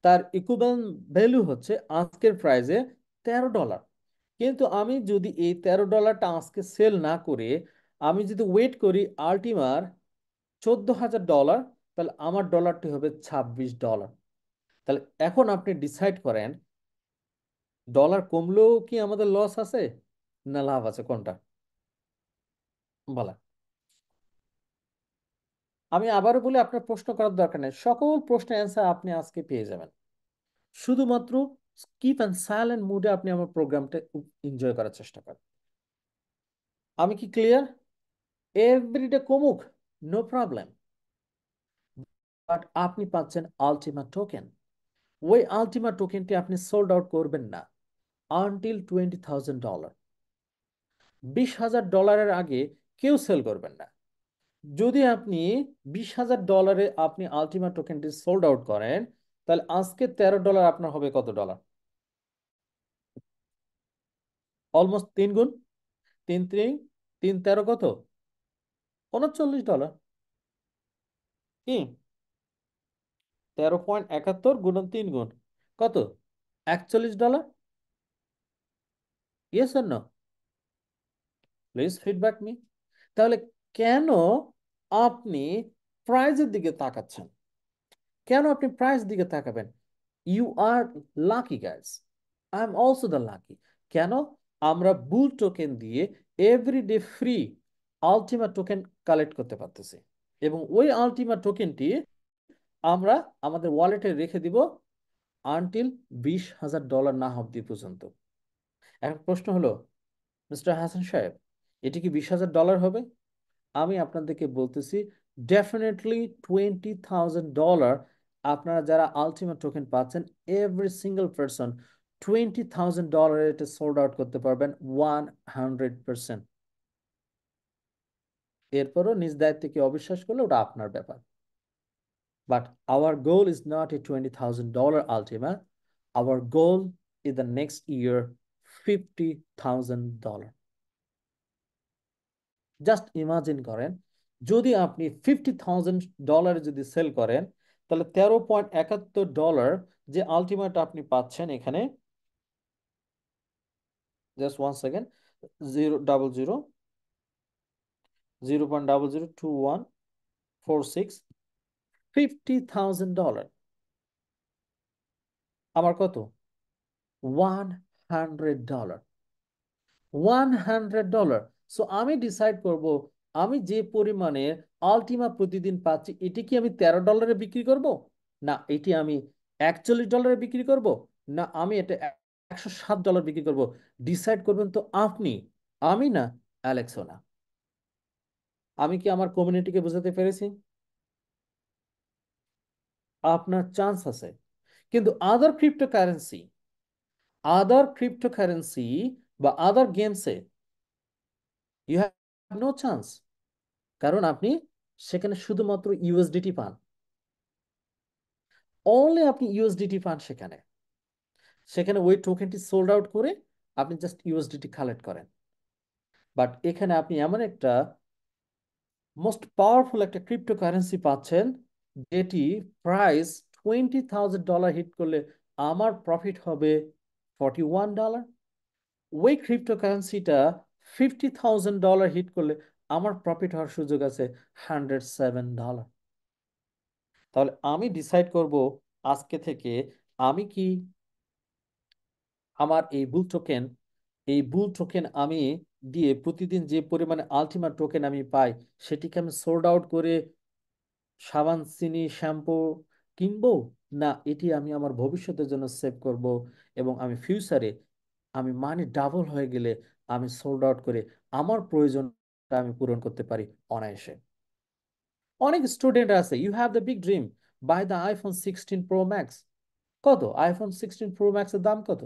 তার ইকুইভ্যালেন্ট ভ্যালু হচ্ছে আজকের প্রাইসে $13। কিন্তু আমি যদি এই $13টা আজকে সেল না করে আমি যদি ওয়েট করি আলটিমার $14,000, তাহলে আমার ডলারটি হবে $26। তাহলে এখন আপনি ডিসাইড করেন, ডলার কমলেও কি আমাদের লস আছে না লাভ আছে, কোনটা? বলেন। আমি আবারও বলি, আপনার প্রশ্ন করার দরকার নেই, সকল প্রশ্নের অ্যান্সার আপনি আজকে পেয়ে যাবেন। শুধুমাত্র কিপ অ্যান্ড সাইলেন্ট মুডে আপনি আমার প্রোগ্রামটা এনজয় করার চেষ্টা করেন। আমি কি ক্লিয়ার? এভরিডে কমুক, নো প্রবলেম, বাট আপনি পাচ্ছেন আলটিমা টোকেন। ওই আলটিমা টোকেনটি আপনি সোল্ড আউট করবেন না আনটিল $20,000। $20,000 আগে কেউ সেল করবেন না। যদি আপনি $20,000 আপনি আলটিমা টোকেনটি সোল্ড আউট করেন, তাহলে আজকে $13 আপনার হবে কত ডলার? অলমোস্ট 3 গুণ। 3 3 3 13 কত? $39। কি? 13.71 গুণন 3 গুণ কত? $41। Yes or no? Please feedback me. তাহলে কেন আপনি প্রাইজের দিকে তাকাচ্ছেন? কেন আপনি প্রাইস দিকে তাকাবেন? You are lucky guys, I am also the lucky. কেন? আমরা বুল টোকেন দিয়ে everyday free ultima token collect করতে পারতেছি, এবং ওই আলটিমা টোকেনটি আমরা আমাদের ওয়ালেটে রেখে দিব আনটিল $20,000 না অবধি পর্যন্ত। এখন প্রশ্ন হলো, মিস্টার হাসান সাহেব, এটি কি $20,000 হবে? আমি আপনাদেরকে বলতেছি, ডেফিনেটলি $20,000। আপনারা যারা আলটিমেট টোকেন পাচ্ছেন, এভরি সিঙ্গেল পারসন $20,000 এটা সোল্ড আউট করতে পারবেন 100%। এরপরও নিজ দায়িত্বে কি অবিশ্বাস করলে ওটা আপনার ব্যাপার। But hour goal is not a $20,000 Ultima, hour goal is the next year $50,000। Just imagine করেন, যদি আপনি $50,000 যদি সেল করেন, তাহলে $13.71 যে আলটিমেট আপনি পাচ্ছেন এখানে, জাস্ট 1 সেকেন্ড, 000 0.002146, $50,000 আমার কত? $100। $100। সো আমি ডিসাইড করব আমি যে পরিমাণে আলটিমা প্রতিদিন পাচ্ছি, এটি কি আমি $13 বিক্রি করব, না এটি আমি $41 বিক্রি করব, না আমি এটা $107 বিক্রি করব। ডিসাইড করবেন তো আপনি, আমি না, অ্যালেক্সও না। আমি কি আমার কমিউনিটিকে বোঝাতে পেরেছি? আপনার চান্স আছে, কিন্তু আদার ক্রিপ্টোকারেন্সি বা আদার গেমসে ইউ হ্যাভ নো চান্স। কারণ আপনি সেখানে শুধুমাত্র ইউএসডিটি পান। অনলি আপনি ইউএসডিটি পান সেখানে। সেখানে ওই টোকেনটি সোল্ড আউট করে আপনি জাস্ট ইউএসডিটি কালেক্ট করেন। বাট এখানে আপনি এমন একটা মোস্ট পাওয়ারফুল একটা ক্রিপ্টোকারেন্সি পাচ্ছেন, যেটি প্রাইস $20,000 হিট করলে আমার প্রফিট হবে $41। ওই ক্রিপ্টোকারেন্সিটা $50,000 হিট করলে আমার প্রফিট হওয়ার সুযোগ আছে $107। তাহলে আমি ডিসাইড করব আজকে থেকে, আমি কি আমার এই বুল টোকেন আমি দিয়ে প্রতিদিন যে পরিমাণে আলটিমেট টোকেন আমি পাই, সেটিকে আমি সোল্ড আউট করে সাবান, চিনি, শ্যাম্পু কিনবো, না এটি আমি আমার ভবিষ্যতের জন্য সেভ করব, এবং আমি ফিউচারে আমি মানি ডাবল হয়ে গেলে আমি সোল্ড আউট করে আমার প্রয়োজনটা আমি পূরণ করতে পারি অনায়াসে। অনেক স্টুডেন্ট আছে, you have the big dream, buy the iPhone 16 Pro Max। কত iPhone 16 Pro Max এর দাম কত?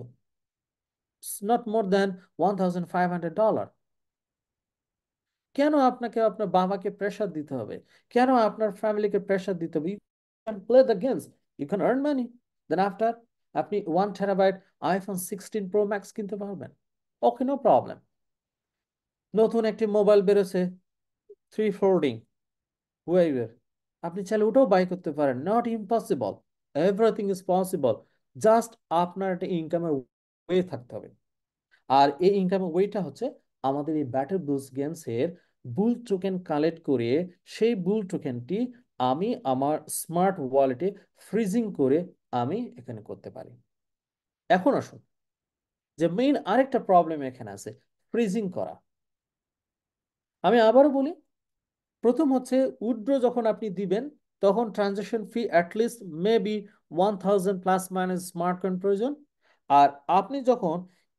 Not more than $1,500। কেন আপনাকে আপনার বাবাকে প্রেশার দিতে হবে? কেন আপনার ফ্যামিলিকে প্রেশার দিতে হবে? You can play the games, you can earn money, then after আপনি 1 TB iPhone 16 Pro Max কিনতে পারবেন। Okay, no problem. নতুন একটি মোবাইল বেরোছে, 3 ফোল্ডিং ওয়েভের, আপনি চাইলে ওটাও বাই করতে পারেন, not impossible, everything is possible. Just আপনার একটা ইনকামের ওয়ে থাকতে হবে। আর এই ইনকামের ওয়েটা হচ্ছে আমাদের এই ব্যাটল বুলস গেমস এর বুল টোকেন কালেক্ট করে, সেই বুল টোকেনটি আমি আমার স্মার্ট ওয়ালেটে ফ্রিজিং করে আমি এখানে করতে পারি। এখন আসুন, যে মেইন আরেকটা প্রবলেম এখানে আছে, ফ্রিজিং করা। আমি আবারও বলি, প্রথম হচ্ছে উইথড্র যখন আপনি দিবেন তখন transaction fee at least maybe 1000 plus minus smart coin প্রয়োজন। আর আপনি যখন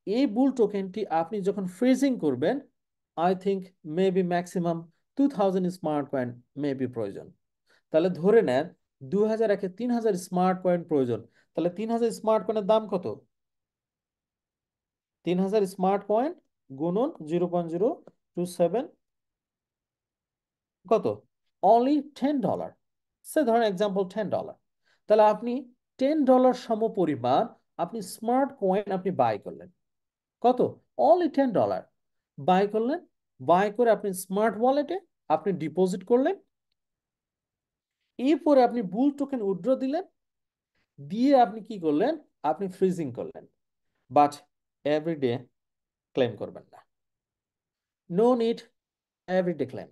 এই বুল টোকেনটি আপনি যখন ফ্রিজিং করবেন, I think maybe maximum 2000 smart coin maybe প্রয়োজন। তাহলে ধরে নেন 2001-এ 3000 স্মার্ট কয়েন প্রয়োজন। তাহলে 3000 স্মার্ট কয়েনের দাম কত? 3000 স্মার্ট কয়েন গুণন 0.027 কত? অনলি $10। সে ধরেন এক্সাম্পল $10। তাহলে আপনি $10 সম পরিমাণ আপনি স্মার্ট কয়েন আপনি বাই করলেন। কত? অনলি $10 বাই করলেন। বাই করে আপনি স্মার্ট ওয়ালেটে আপনি ডিপোজিট করলেন। এরপরে আপনি বুল টোকেন উইথড্র দিলেন, দিয়ে আপনি কি করলেন? আপনি ফ্রিজিং করলেন। বাট এভরিডে ক্লেম করবেন না। No need everyday claim.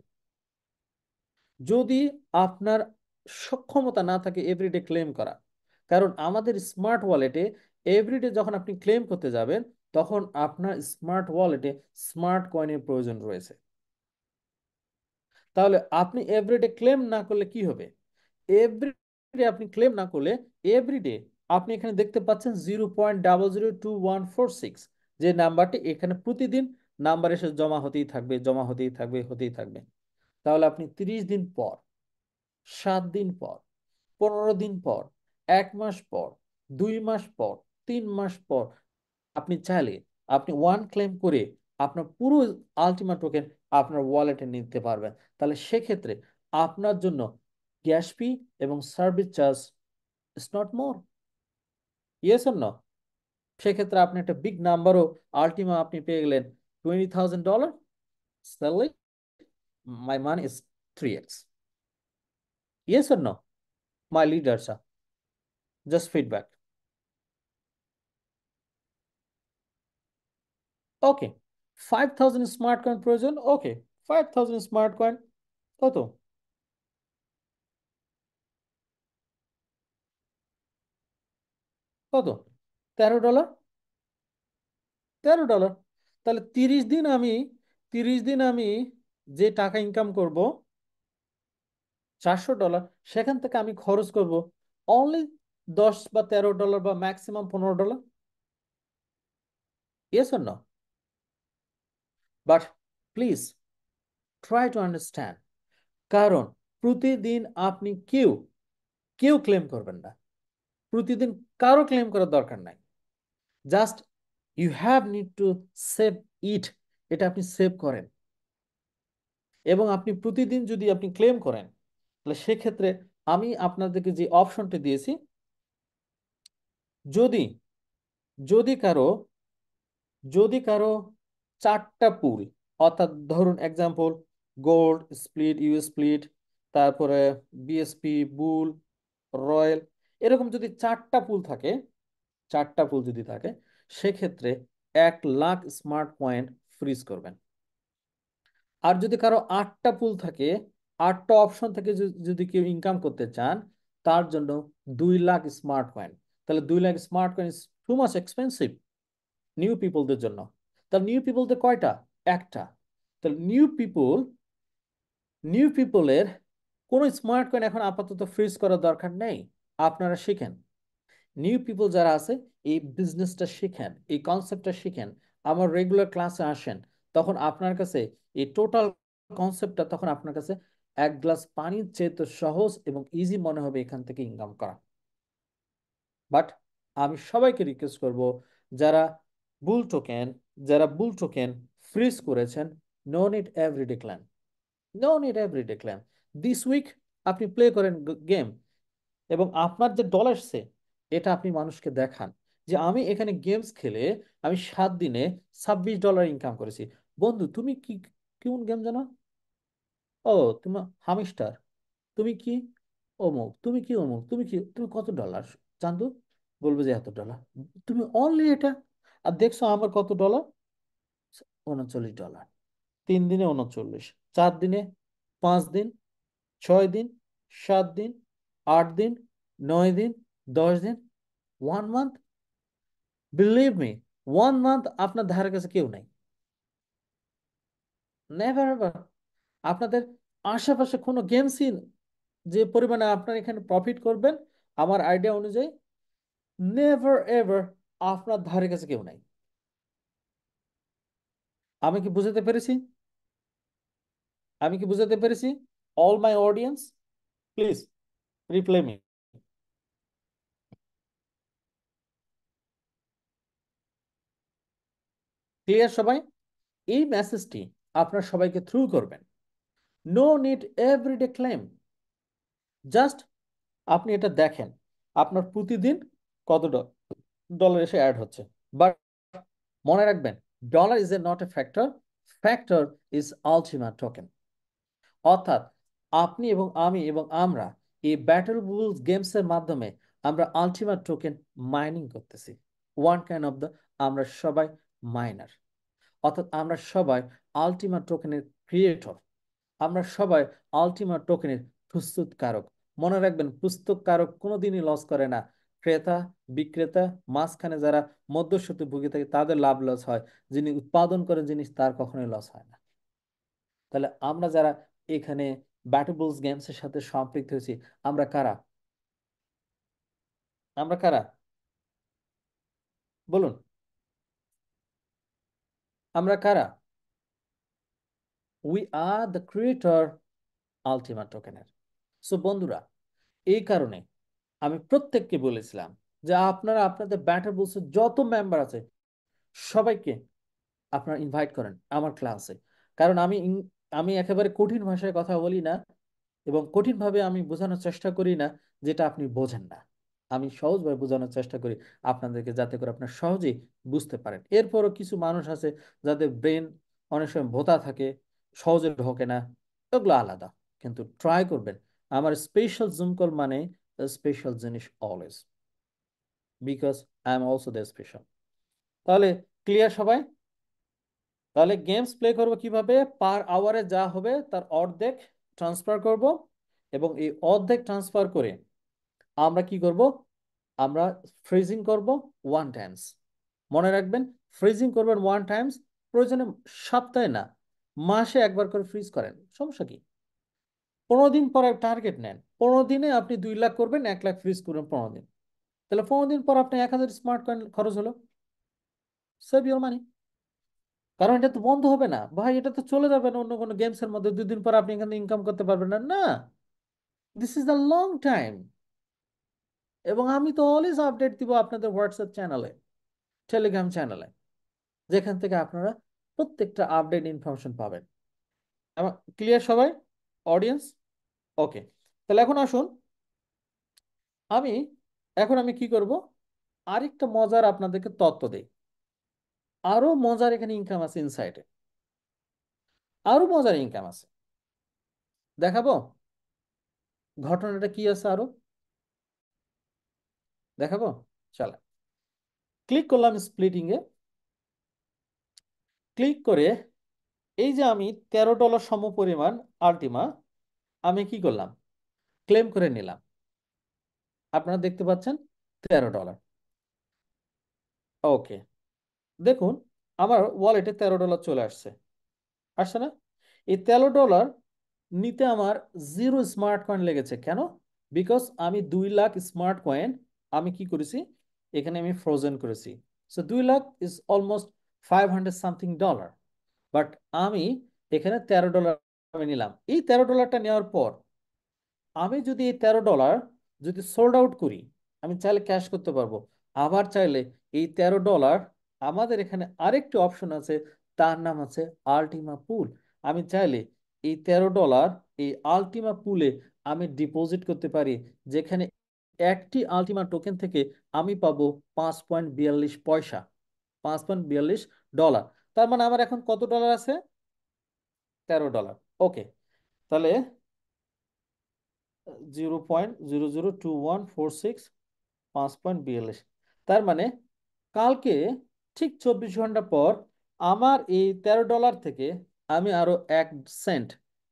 যদি আপনার সক্ষমতা না থাকে এভরিডে ক্লেম করা, কারণ আমাদের স্মার্ট ওয়ালেটে এভরিডে যখন আপনি ক্লেম করতে যাবেন তখন আপনার স্মার্ট ওয়ালেটে স্মার্ট কয়েনের প্রয়োজন রয়েছে। তাহলে আপনি এভরিডে ক্লেম না করলে কি হবে? এভরিডে আপনি ক্লেম না করলে এভরিডে আপনি এখানে দেখতে পাচ্ছেন 0.002146, যে নাম্বারটি এখানে প্রতিদিন নাম্বার এসে জমা হতেই থাকবে, জমা হতেই থাকবে, হতেই থাকবে। তাহলে আপনি 30 দিন পর, 7 দিন পর, 15 দিন পর, 1 মাস পর, 2 মাস পর, 3 মাস পর আপনি চাইলে আপনি ওয়ান ক্লেম করে আপনার পুরো আলটিমেট টোকেন আপনার ওয়ালেটে নিতে পারবেন। তাহলে সেক্ষেত্রে আপনার জন্য গ্যাস ফি এবং service charge is not more. Yes or no? সেক্ষেত্রে আপনি একটা বিগ নাম্বারও আলটিমা আপনি পেয়ে গেলেন, $20,000 salary, my money is 3x। Yes or no my leaders? Just feedback. Okay, 5000 smart coin প্রয়োজন। ওকে, 5000 স্মার্ট কয়েন কত? কত? $13। $13। তাহলে 30 দিন আমি যে টাকা ইনকাম করব $400, সেখান থেকে আমি খরচ করব অনলি 10 বা $13 বা maximum $15। Yes or no? But please try to understand. কারণ প্রতিদিন আপনি কেউ কেউ ক্লেম করবেন না। প্রতিদিন কারো ক্লেম করার দরকার নাই। Just you have need to save it. এটা আপনি সেভ করেন এবং আপনি প্রতিদিন যদি আপনি ক্লেম করেন, তাহলে সেক্ষেত্রে আমি আপনাদেরকে যে অপশনটি দিয়েছি, যদি যদি কারো যদি কারো 4টা পুল, অর্থাৎ ধরুন example gold split, you split, তারপরে বিএসপি, বুল, রয়্যাল, এরকম যদি 4টা পুল থাকে, 4টা পুল যদি থাকে, সেক্ষেত্রে 1 লাখ স্মার্ট কয়েন ফ্রিজ করবেন। আর যদি কারো 8টা পুল থাকে, 8টা অপশন থেকে যদি কেউ ইনকাম করতে চান, তার জন্য 2 লাখ স্মার্ট কয়েন। তাহলে 2 lakh smart coin is too much expensive new পিপলদের জন্য। তাহলে নিউ পিপলদের কয়টা? একটা। তাহলে নিউ পিপলের কোনো স্মার্ট কয়েন এখন আপাতত ফ্রিজ করার দরকার নেই। আপনারা শিখেন, নিউ পিপল যারা আছে এই বিজনেসটা শিখেন, এই কনসেপ্টটা শিখেন, আমার রেগুলার ক্লাসে আসেন। তখন আপনার কাছে এই টোটাল কনসেপ্টটা তখন আপনার কাছে এক গ্লাস পানির চেয়ে তো সহজ এবং ইজি মনে হবে এখান থেকে ইনকাম করা। বাট আমি সবাইকে রিকোয়েস্ট করব, যারা বুল টোকেন যারা বুল টোকেন ফ্রিজ করেছেন, no need everyday claim. No need everyday claim. This week আপনি প্লে করেন গেম এবং আপনার যে ডলার সে, এটা আপনি মানুষকে দেখান যে আমি এখানে গেমস খেলে আমি 7 দিনে $26 ইনকাম করেছি। বন্ধু তুমি কি, কোন গেম জানো? ও, তুমি হামিস্টার। তুমি কি অমুক, তুমি কি অমুক, তুমি কি, তুমি কত ডলার চান্দু? বলবে যে $এত। তুমি অনলি এটা, আর দেখছো আমার কত ডলার? $39। 3 দিনে 39, 4 দিনে, 5 দিন, 6 দিন, 7 দিন, 8 দিন, 9 দিন, 10 দিন, 1 মান্থ। বিলিভ মি, 1 মান্থ আপনার ধারে কাছে কেউ নাই। Never ever. আপনাদের আশেপাশে কোনো গেমসই, যে পরিমাণে আপনার এখানে প্রফিট করবেন আমার আইডিয়া অনুযায়ী, নেভার এভার আপনার ধারে কাছে কেউ নাই। আমি কি বুঝাতে পেরেছি? আমি কি বুঝাতে পেরেছি? All my audience, please reply me. Clear সবাই? এই মেসেজটি আপনার সবাইকে থ্রু করবেন। No need everyday claim, just আপনি এটা দেখেন আপনার প্রতিদিন কত ডলার এসে অ্যাড হচ্ছে। বাট মনে রাখবেন, dollar is a not a factor, factor is ultimate token. অর্থাৎ আপনি এবং আমি এবং আমরা এই ব্যাটল বুলস গেমসের মাধ্যমে আমরা আলটিমেট টোকেন মাইনিং করতেছি। ওয়ান কাইন্ড অফ দ্য, আমরা সবাই মাইনার। অর্থাৎ আমরা সবাই আলটিমেট টোকেনের ক্রিয়েটর, আমরা সবাই আলটিমেট টোকেনের প্রস্তুতকারক। মনে রাখবেন, প্রস্তুতকারক কোনোদিনই লস করে না। ক্রেতা বিক্রেতা মাঝখানে যারা মধ্যস্বত্ব ভুগে থাকে তাদের লাভ লস হয়, যিনি উৎপাদন করেন জিনিস তার কখনোই লস হয় না। তাহলে আমরা যারা এখানে ব্যাটেবলস গেমসের সাথে সম্পৃক্ত হয়েছি, আমরা কারা? আমরা কারা বলুন? আমরা কারা? We are the creator ultimate টোকেনের। সো বন্ধুরা, এই কারণে আমি প্রত্যেককে বলেছিলাম যে আপনারা আপনাদের ব্যাটেবলসের যত মেম্বার আছে সবাইকে আপনারা ইনভাইট করেন আমার ক্লাসে। কারণ আমি একেবারে কঠিন ভাষায় কথা বলি না, এবং কঠিনভাবে আমি বোঝানোর চেষ্টা করি না যেটা আপনি বোঝেন না। আমি সহজভাবে বোঝানোর চেষ্টা করি আপনাদেরকে, যাতে করে আপনার সহজেই বুঝতে পারেন। এরপরও কিছু মানুষ আছে যাদের ব্রেন অনেক সময় ভোতা থাকে, সহজে ঢোকে না, ওগুলো আলাদা। কিন্তু ট্রাই করবেন। আমার স্পেশাল জুম কল মানে স্পেশাল জিনিস always, because I am also the special. তাহলে ক্লিয়ার সবাই? তাহলে গেমস প্লে করব কিভাবে? পার আওয়ারে যা হবে তার অর্ধেক ট্রান্সফার করব, এবং এই অর্ধেক ট্রান্সফার করে আমরা কি করব? আমরা ফ্রিজিং করব ওয়ান টাইমস। মনে রাখবেন, ফ্রিজিং করবেন ওয়ান টাইমস। প্রয়োজনে সপ্তাহে না, মাসে একবার করে ফ্রিজ করেন, সমস্যা কি? 15 দিন পর টার্গেট নেন, 15 দিনে আপনি 2 লাখ করবেন, 1 লাখ ফ্রিজ করবেন 15 দিন। তাহলে 15 দিন পর আপনি 1,000 স্মার্ট কয়েন খরচ হলো। সেভ ইউর মানি। কারণ এটা তো বন্ধ হবে না ভাই, এটা তো চলে যাবে না অন্য কোনো গেমসের মধ্যে, 2 দিন পর আপনি এখানে ইনকাম করতে পারবেন না, না। This is the long time. এবং আমি তো অলওয়েজ আপডেট দিব আপনাদের হোয়াটসঅ্যাপ চ্যানেলে, টেলিগ্রাম চ্যানেলে, যেখান থেকে আপনারা প্রত্যেকটা আপডেট ইনফরমেশন পাবেন। ক্লিয়ার সবাই অডিয়েন্স? ওকে। তাহলে এখন আসুন, আমি আমি কি করব, আরেকটা মজার আপনাদেরকে তত্ত্ব দেই। আরো মজার এখানে ইনকাম আছে ইনসাইডে, আরো মজার ইনকাম আছে, দেখাবো। ঘটনাটা কি আছে আরো দেখাবো। চলো, ক্লিক করলাম স্প্লিটিং এ। ক্লিক করে এই যে আমি $13 সম পরিমাণ আলটিমা আমি কি করলাম, ক্লেম করে নিলাম। আপনারা দেখতে পাচ্ছেন $13। ওকে, দেখুন আমার ওয়ালেটে $13 চলে আসছে, আসছে না? এই $13 নিতে আমার 0 স্মার্ট কয়েন লেগেছে। কেন? বিকজ আমি 2 লাখ স্মার্ট কয়েন আমি কি করেছি, এখানে আমি ফ্রোজেন করেছি। So 2 lakh is almost $500 something. But আমি এখানে $13 আমি নিলাম। এই $13টা নেওয়ার পর আমি যদি এই $13 যদি সোল্ড আউট করি, আমি চাইলে ক্যাশ করতে পারবো। আবার চাইলে এই $13, আমাদের এখানে আরেকটি অপশন আছে, তার নাম আছে আলটিমা পুল। আমি চাইলে এই $13 এই আলটিমা পুলে আমি ডিপোজিট করতে পারি, যেখানে একটি আলটিমা টোকেন থেকে আমি পাবো 5.42 পয়সা, $5.42। তার মানে আমার এখন কত ডলার আছে? $13। ওকে, তাহলে 0.002146, 5.42। তার মানে কালকে ঠিক 24 ঘন্টা পর আমার এই $13 থেকে আমি আরো 1 সেন্ট,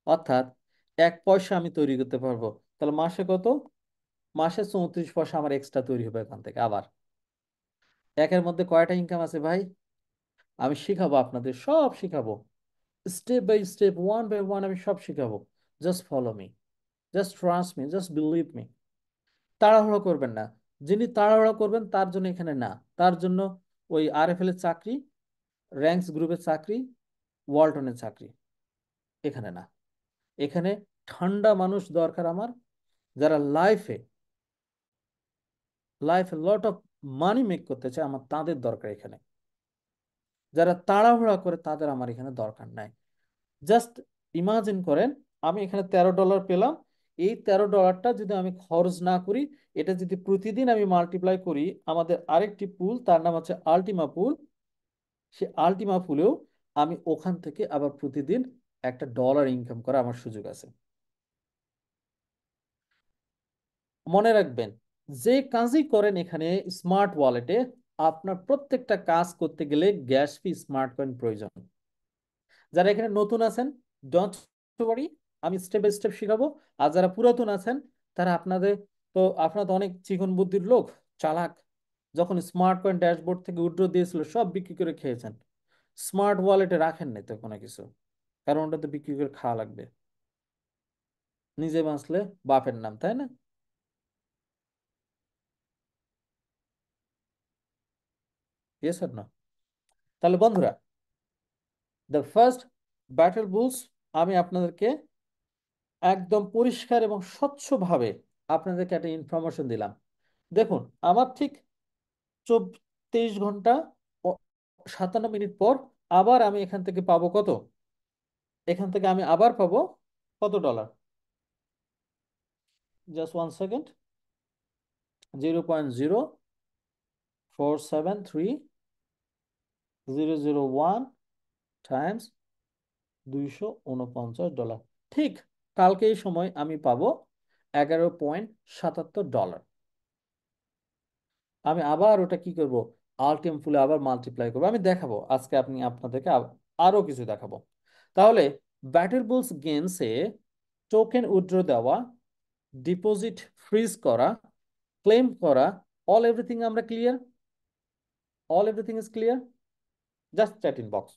অর্থাৎ 1 পয়সা আমি তৈরি করতে পারবো। তাহলে মাসে কত? মাসে 34 পয়সা আমার এক্সট্রা তৈরি হবে এখান থেকে। আবার একের মধ্যে কয়টা ইনকাম আছে ভাই? আমি শিখাবো, আপনাদের সব শিখাবো, step by step, one by one আমি সব শিখাবো। Just follow me, just trust me, just believe me. তাড়াহুড়ো করবেন না। যিনি তাড়াহুড়ো করবেন তার জন্য এখানে না, তার জন্য ওই আরএফএল এর চাকরি, র্যাঙ্কস গ্রুপের চাকরি, ওয়ালটনের চাকরি এখানে না। এখানে ঠান্ডা মানুষ দরকার আমার, যারা লাইফে লাইফে লট অফ মানি মেক করতে চায়, আমার তাদের দরকার এখানে। যারা তাড়াহুড়া করে তাদের আমার এখানে দরকার নাই। জাস্ট ইমাজিন করেন, আমি এখানে $13 পেলাম। এই $13টা যদি আমি খরচ না করি, এটা যদি প্রতিদিন আমি মাল্টিপ্লাই করি, আমাদের আরেকটি পুল তার নাম হচ্ছে আলটিমা পুল, সে আলটিমা পুলেও আমি ওখান থেকে আবার প্রতিদিন $1 ইনকাম করা আমার সুযোগ আছে। মনে রাখবেন, যে কাজই করেন এখানে স্মার্ট ওয়ালেটে, আপনার প্রত্যেকটা কাজ করতে গেলে গ্যাস ফি, স্মার্ট কয়েন প্রয়োজন। যারা এখানে নতুন আছেন, ডোন্ট ওয়ারি, আমি স্টেপ বাই স্টেপ শিখাবো। আর যারা পুরাতন আছেন, তারা আপনারা তো অনেক চিকন বুদ্ধির লোক, চালাক। যখন স্মার্ট কয়েন ড্যাশবোর্ড থেকে উইথড্র দিয়েছিল, সব বিক্রি করে খেয়েছেন। স্মার্ট ওয়ালেটে রাখেন নাই তো কোনো কিছু, কারণ ওটা তো বিক্রি করে খাওয়া লাগবে। নিজে বাঁচলে বাপের নাম, তাই না? ইয়েস আর না? তাহলে বন্ধুরা, দ্য ফার্স্ট ব্যাটল বুলস, আমি আপনাদেরকে একদম পরিষ্কার এবং স্বচ্ছভাবে আপনাদেরকে একটা ইনফরমেশন দিলাম। দেখুন, আমার ঠিক 23 ঘন্টা ও 57 মিনিট পর আবার আমি এখান থেকে পাবো কত? এখান থেকে আমি আবার পাবো কত ডলার? Just 1 second. 0.0473 001 টাইমস $249। ঠিক কালকে এই সময় আমি পাবো $11.77। আমি আবার ওটা কি করব? আলটিম ফুলে আবার মাল্টিপ্লাই করবো, আমি দেখাবো আজকে, আপনাদেরকে আরো কিছু দেখাবো। তাহলে ব্যাটল বুলস গেমসে টোকেন উইথড্র দেওয়া, ডিপোজিট ফ্রিজ করা, ক্লেম করা, অল এভরিথিং আমরা clear? All everything is clear? Just chat in box.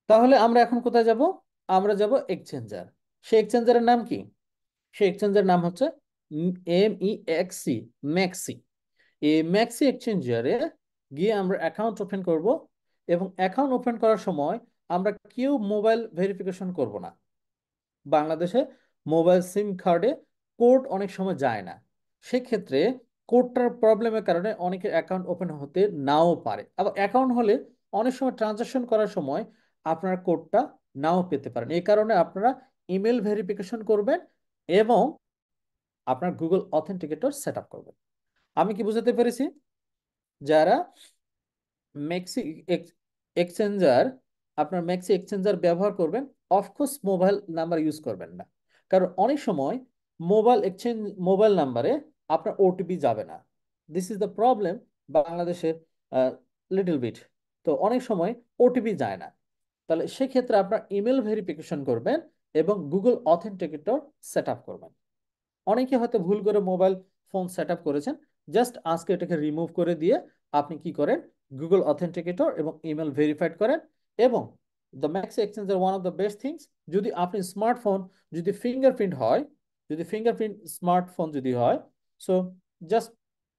তাহলে আমরা এখন কোথায় যাব? আমরা যাব এক্সচেঞ্জার। সেই এক্সচেঞ্জারের নাম কি? সেই এক্সচেঞ্জারের নাম হচ্ছে MEXC, ম্যাক্সি। এই ম্যাক্সি এক্সচেঞ্জারে গিয়ে আমরা অ্যাকাউন্ট ওপেন করব, এবং অ্যাকাউন্ট ওপেন করার সময় আমরা কেউ মোবাইল ভেরিফিকেশন করব না। বাংলাদেশে মোবাইল সিম কার্ডে কোড অনেক সময় যায় না। সেক্ষেত্রে কোডটার প্রবলেমের কারণে অনেকের অ্যাকাউন্ট ওপেন হতে নাও পারে। আবার অ্যাকাউন্ট হলে অনেক সময় ট্রানজাকশন করার সময় আপনার কোডটা নাও পেতে পারেন। এই কারণে আপনারা ইমেল ভেরিফিকেশন করবেন এবং আপনার গুগল অথেন্টিকেটর সেট আপ করবেন। আমি কি বুঝাতে পেরেছি? যারা ম্যাক্সি এক্সচেঞ্জার, আপনার ম্যাক্সি এক্সচেঞ্জার ব্যবহার করবেন, অফকোর্স মোবাইল নাম্বার ইউজ করবেন না। কারণ অনেক সময় মোবাইল নাম্বারে আপনার ওটিপি যাবে না। দিস ইজ দ্য প্রবলেম বাংলাদেশের, লিটল বিট। তো অনেক সময় ওটিপি যায় না। তাহলে সেক্ষেত্রে আপনার ইমেল ভেরিফিকেশন করবেন এবং গুগল অথেন্টিকেটর সেট আপ করবেন। অনেকে হয়তো ভুল করে মোবাইল ফোন সেট আপ করেছেন, জাস্ট আজকে এটাকে রিমুভ করে দিয়ে আপনি কি করেন? গুগল অথেন্টিকেটর এবং ইমেল ভেরিফাইড করেন। এবং the max exchanger one of the best things, যদি আপনি স্মার্টফোন, যদি ফিঙ্গারপ্রিন্ট হয়, যদি ফিঙ্গারপ্রিন্ট স্মার্টফোন যদি হয়, সো জাস্ট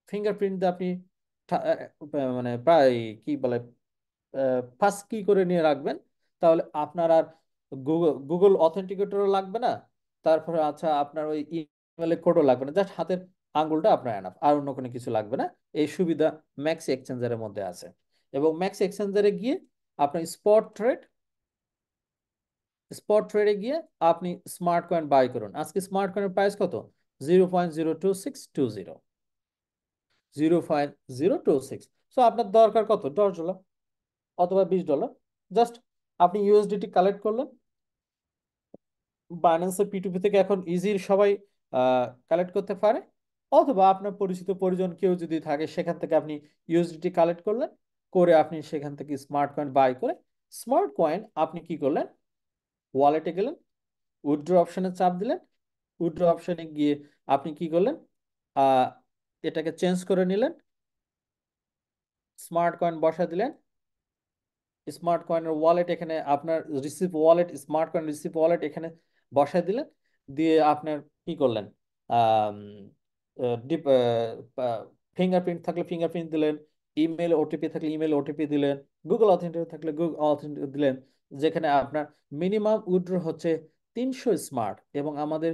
ফিঙ্গারপ্রিন্ট দিয়ে আপনি মানে প্রায় কি বলে পাস কি করে নিয়ে রাখবেন, তাহলে আপনার আর গুগল অথেন্টিকেটরও লাগবে না। তারপরে আচ্ছা, আপনার ওই ইমেলে কোডও লাগবে না, জাস্ট হাতের আঙ্গুলটা আপনার এনাফ, আর অন্য কোনো কিছু লাগবে না। এই সুবিধা ম্যাক্স এক্সচেঞ্জারের মধ্যে আছে। এবং ম্যাক্স এক্সচেঞ্জারে গিয়ে আপনার স্পট ট্রেডে গিয়ে আপনি স্মার্ট কয়েন বাই করুন। আজকে স্মার্ট কয়েনের প্রাইস কত? 0.02620, 0.026। সো আপনার দরকার কত? $10 অথবা $20। জাস্ট আপনি ইউএসডিটি কালেক্ট করলেন, বাইন্যান্সের P2P থেকে এখন ইজি সবাই কালেক্ট করতে পারে। অথবা আপনার পরিচিত পরিজন কেউ যদি থাকে, সেখান থেকে আপনি ইউএসডিটি কালেক্ট করলেন, করে আপনি সেখান থেকে স্মার্ট কয়েন বাই করে, স্মার্ট কয়েন আপনি কি করলেন? ওয়ালেটে গেলেন, উইথড্র অপশনে চাপ দিলেন, উইথড্র অপশনে গিয়ে আপনি কি করলেন? আহ এটাকে চেঞ্জ করে নিলেন, স্মার্ট কয়েন বসা দিলেন, স্মার্ট কয়েনের ওয়ালেট এখানে আপনার, receive wallet, smart coin receive wallet এখানে বসায় দিলেন, দিয়ে আপনার কি করলেন, ডিপ ফিঙ্গারপ্রিন্ট থাকলে ফিঙ্গারপ্রিন্ট দিলেন, ইমেল ওটিপি থাকলে ইমেল ওটিপি দিলেন, গুগল অথেন্টিকেট থাকলে গুগল অথেন্টিকেট দিলেন, যেখানে আপনার মিনিমাম উইথড্র হচ্ছে 300 স্মার্ট, এবং আমাদের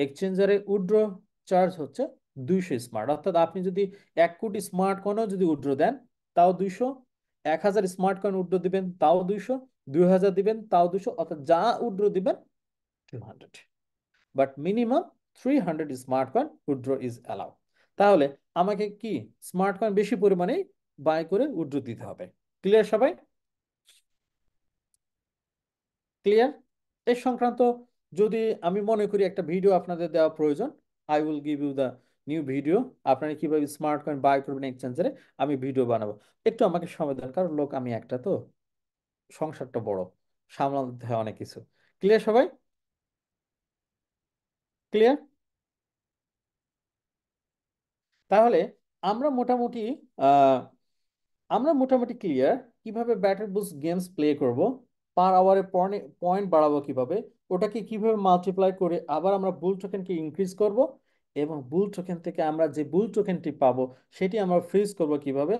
এক্সচেঞ্জারে উইথড্র চার্জ হচ্ছে 200 স্মার্ট। অর্থাৎ আপনি যদি 1 কোটি স্মার্ট কয়েনও যদি উইথড্র দেন তাও 200, 1000 স্মার্ট কয়েন উইথড্র দিবেন তাও 200, 2000 দিবেন তাও 200, অর্থাৎ যা উইথড্র দিবেন 200, but minimum 300 smart coin withdraw is allow. তাহলে আমাকে কি স্মার্ট কয়েন বেশি পরিমাণে বাই করে উইথড্র দিতে হবে। ক্লিয়ার সবাই? ক্লিয়ার? এই সংক্রান্ত যদি আমি মনে করি একটা ভিডিও আপনাদের দেওয়া প্রয়োজন, I will give you the new video. আপনারা কিভাবে স্মার্ট কয়েন বাই করবেন এক্সচেঞ্জারে, আমি ভিডিও বানাবো। একটু আমাকে সময় দেন, কারণ লোক আমি একটা তো, সংসারটা বড়, সামলাতে হয় অনেক কিছু। ক্লিয়ার সবাই? ক্লিয়ার? তাহলে আমরা মোটামুটি আহ আমরা মোটামুটি ক্লিয়ার কিভাবে ব্যাটার বুস্ট গেমস প্লে করব, পার আওয়ারে পয়েন্ট বাড়াবো কিভাবে, ওটাকে কিভাবে মাল্টিপ্লাই করে আবার আমরা বুল টোকেনকে ইনক্রিজ করব, এবং বুল টোকেন থেকে আমরা যে বুল টোকেনটি পাবো সেটি আমরা ফ্রিজ করব কিভাবে,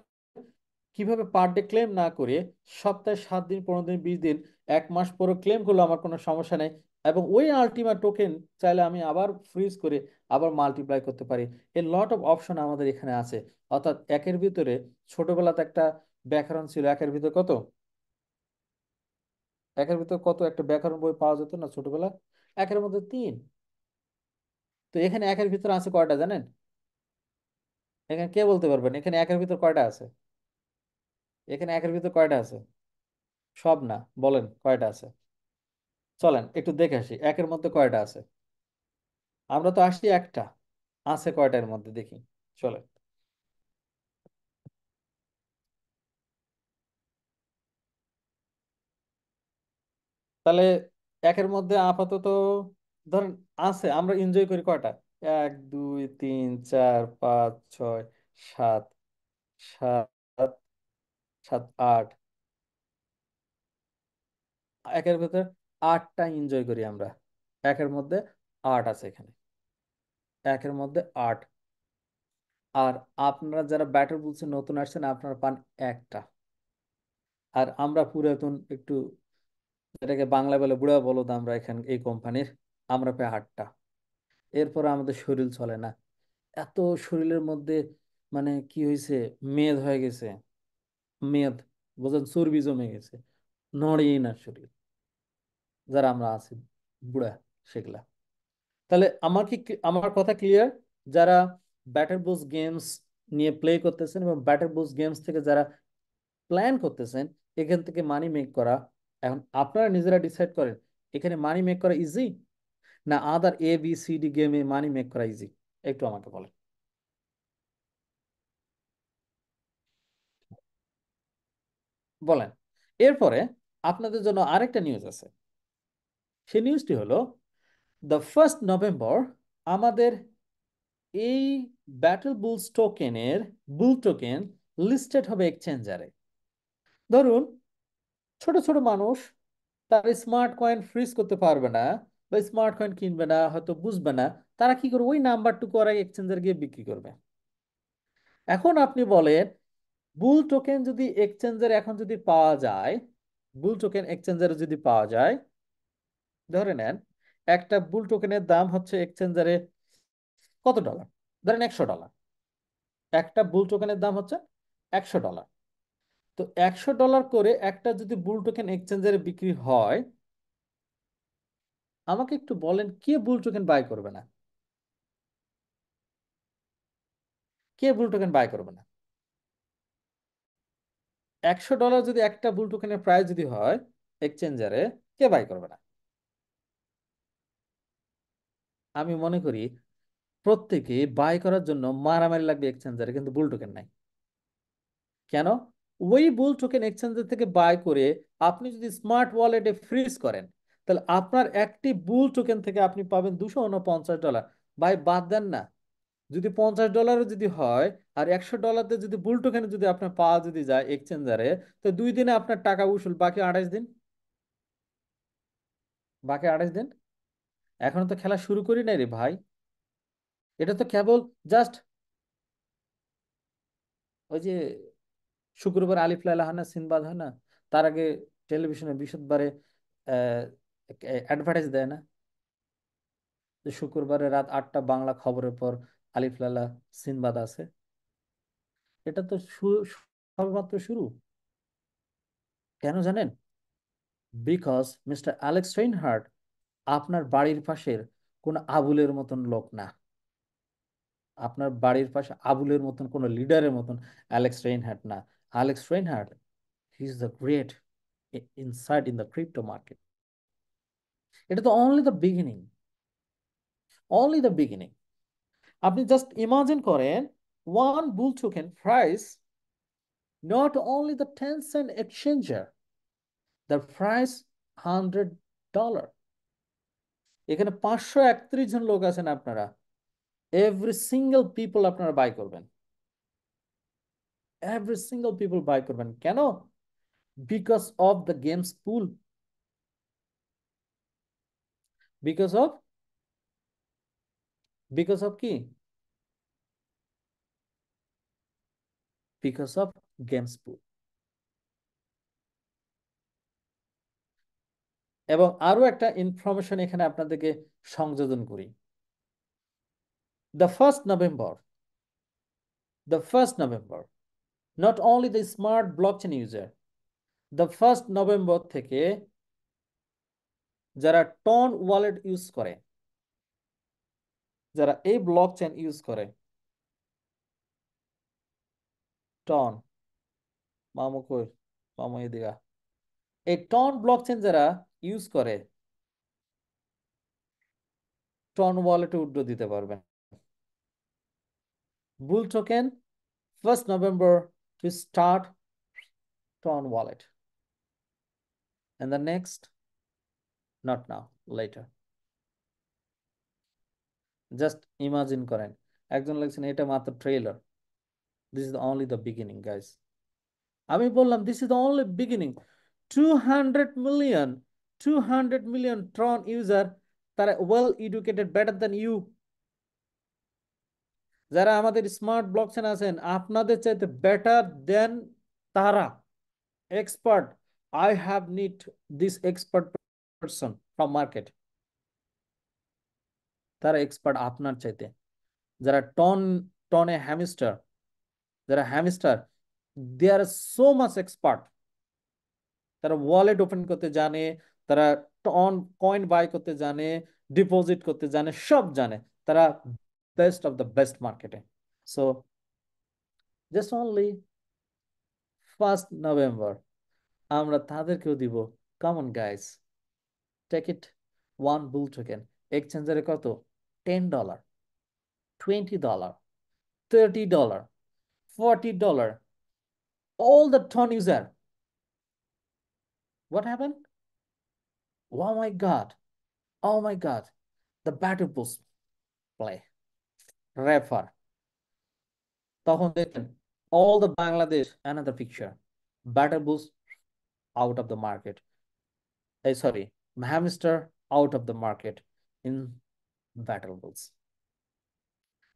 কিভাবে পার ডে ক্লেম না করে সপ্তাহে 7 দিন, 15 দিন, 20 দিন, 1 মাস পরে ক্লেম করলে আমার কোনো সমস্যা নেই, এবং ওই আলটিমেট টোকেন চাইলে আমি আবার ফ্রিজ করে আবার মাল্টিপ্লাই করতে পারি। এ লট অফ অপশন আমাদের এখানে আছে। অর্থাৎ একের ভিতরে, ছোটবেলাতে একটা ব্যাকরণ ছিল, একের ভিতরে কত, একের ভিতরে কত একটা ব্যাকরণ বই পাওয়া যেত না ছোটবেলা, একের মধ্যে 3। তো এখানে একের ভিতরে আছে কয়টা জানেন? এখানে কে বলতে পারবেন এখানে একের ভিতর কয়টা আছে? এখানে একের ভিতর কয়টা আছে? সব না, বলেন কয়টা আছে? চলেন একটু দেখে আসি একের মধ্যে কয়টা আছে। আমরা তো আসছি একটা, আছে কয়টার মধ্যে দেখি, চলে। তাহলে একের মধ্যে আপাতত ধরেন আছে, আমরা এনজয় করি কয়টা, 1 2 3 4 5 6 7, সাত, সাত, আট, একের ভেতর আটটা এনজয় করি আমরা। একের মধ্যে আট আছে এখানে, একের মধ্যে আট। আর আপনারা যারা ব্যাটার বলছেন নতুন আসছেন, আপনারা পান একটা। আর আমরা পুরাতন একটু, যেটাকে বাংলা বলে বুড়া বলদ, আমরা এখানে এই কোম্পানির, আমরা পাই 8টা। এরপর আমাদের শরীর চলে না, এত শরীরের মধ্যে মানে কি হয়েছে, মেদ হয়ে গেছে, মেদ, বোঝেন, চর্বি জমে গেছে, নড়েই না শরীর, যারা আমরা আছি বুড়া সেগুলা। তাহলে আমার কি, আমার কথা ক্লিয়ার? যারা ব্যাটার বুস গেমস নিয়ে প্লে করতেছেন এবং ব্যাটার বুস গেমস থেকে যারা প্ল্যান করতেছেন এখান থেকে মানি মেক করা, এখন আপনারা নিজেরা ডিসাইড করেন এখানে মানি মেক করা ইজি, না আদার ABCD গেমে মানি মেক করা ইজি, একটু আমাকে বলেন। বলেন। এরপরে আপনাদের জন্য আরেকটা নিউজ আছে। সেই নিউজটি হলো, the 1st November আমাদের এই ব্যাটল বুলস টোকেনের, বুল টোকেন লিস্টেড হবে এক্সচেঞ্জারে। ধরুন ছোট ছোট মানুষ তার স্মার্ট কয়েন ফ্রিজ করতে পারবে না, বা স্মার্ট কয়েন কিনবে না, হয়তো বুঝবে না, তারা কি করবে, ওই নাম্বারটুকু ওরা এক্সচেঞ্জার গিয়ে বিক্রি করবে। এখন আপনি বলেন, বুল টোকেন যদি এক্সচেঞ্জারে এখন যদি পাওয়া যায়, বুল টোকেন এক্সচেঞ্জারে যদি পাওয়া যায়, ধরে নেন একটা বুল টোকেনের দাম হচ্ছে এক্সচেঞ্জারে কত ডলার, ধরেন $100। একটা বুল টোকেনের দাম হচ্ছে $100। তো $100 করে একটা যদি বুল টোকেন এক্সচেঞ্জারে বিক্রি হয়, আমাকে একটু বলেন কে বুল টোকেন বাই করবে না? কে বুল টোকেন বাই করবে না? $100 যদি একটা বুল টোকেনের প্রাইস যদি হয় এক্সচেঞ্জারে, কে বাই করবে না? আমি মনে করি প্রত্যেকে বাই করার জন্য মারামারি লাগবে এক্সচেঞ্জারে, কিন্তু বুল টোকেন নাই। কেন? ওই বুল টোকেন এক্সচেঞ্জার থেকে বাই করে আপনি যদি স্মার্ট ওয়ালেটে ফ্রিজ করেন, তাহলে আপনার একটি বুল টোকেন থেকে আপনি পাবেন $249। ভাই বাদ দেন না, যদি $50 যদি হয়, আর $100 দিয়ে যদি বুল টোকেনে যদি আপনার পাওয়া যদি যায় এক্সচেঞ্জারে, তো 2 দিনে আপনার টাকা উসুল, বাকি 28 দিন। বাকি 28 দিন। এখনো তো খেলা শুরু করি নাই রে ভাই। এটা তো কেবল জাস্ট ওই যে শুক্রবার আলিফ লায়লা হয় না, সিনবাদ হয় না, তার আগে টেলিভিশনে বিশদবারে অ্যাডভার্টাইজ দেয় না, যে শুক্রবারে রাত 8টা বাংলা খবরের পর আলিফ লায়লা সিনবাদ আছে। এটা তো সবেমাত্র শুরু। কেন জানেন? বিকজ মিস্টার অ্যালেক্স রেইনহার্ট আপনার বাড়ির পাশের কোন আবুলের মতন লোক না। আপনার বাড়ির পাশে আবুলের মতন কোন লিডারের মতন অ্যালেক্স রেইনহার্ট না। Alex Reinhart, he is the great inside in the crypto market. এটা তো only the beginning, only the beginning. আপনি জাস্ট ইমাজিন করেন, one bull token price, not only the Tencent exchanger, the price $100। এখানে 531 জন লোক আছেন আপনারা, এভরি সিঙ্গেল পিপল আপনারা বাই করবেন। এভরি সিঙ্গেল পিপল বাই করবেন কেন? Because of the games pool. Because of, because of কি? বিকজ অফ গেমস পুল। এবং আরো একটা ইনফরমেশন এখানে আপনাদেরকে সংযোজন করি। the 1st November, the 1st November, not only the smart blockchain user, the 1st November থেকে যারা টন ওয়ালেট ইউজ করে, যারা এই ব্লক চেন ইউজ করে, টন, মামু কই, মামু এদিকে, এই টন ব্লক চেন যারা ইউজ করে, টন ওয়ালেটে উইথড্র দিতে পারবেন। Bull token 1st November to start TON wallet, and the next, not now, later. Just imagine করেন, একজন লিখছেন এটা মাত্র trailer, this is only the beginning guys. আমি বললাম this is the only beginning. 200 million, 200 million Tron user, তারা well educated, better than you. যারা আমাদের স্মার্ট ব্লকচেন আছেন আপনাদের চাইতে বেটার দেন তারা, expert. I have need this expert person from market. তারা এক্সপার্ট আপনার চাইতে। যারা টন, টনে হ্যামস্টার, যারা হ্যামস্টার, দে আর সো মাচ এক্সপার্ট। তারা ওয়ালেট ওপেন করতে জানে, তারা টন কয়েন বাই করতে জানে, ডিপোজিট করতে জানে, সব জানে। তারা বেস্ট অফ দ্য বেস্ট মার্কেটে। So just only 1st November আমরা তাদেরকেও দিব, come on guys, take it, one bull token. এক্সচেঞ্জারে কত? $10, $20, $30, $40, all the ton user. What happened? Oh my God, oh my God, the battle boost play, refer, তখন দেখেন all the Bangladesh, another picture, battle boost out of the market, sorry, hamster out of the market in battle bulls.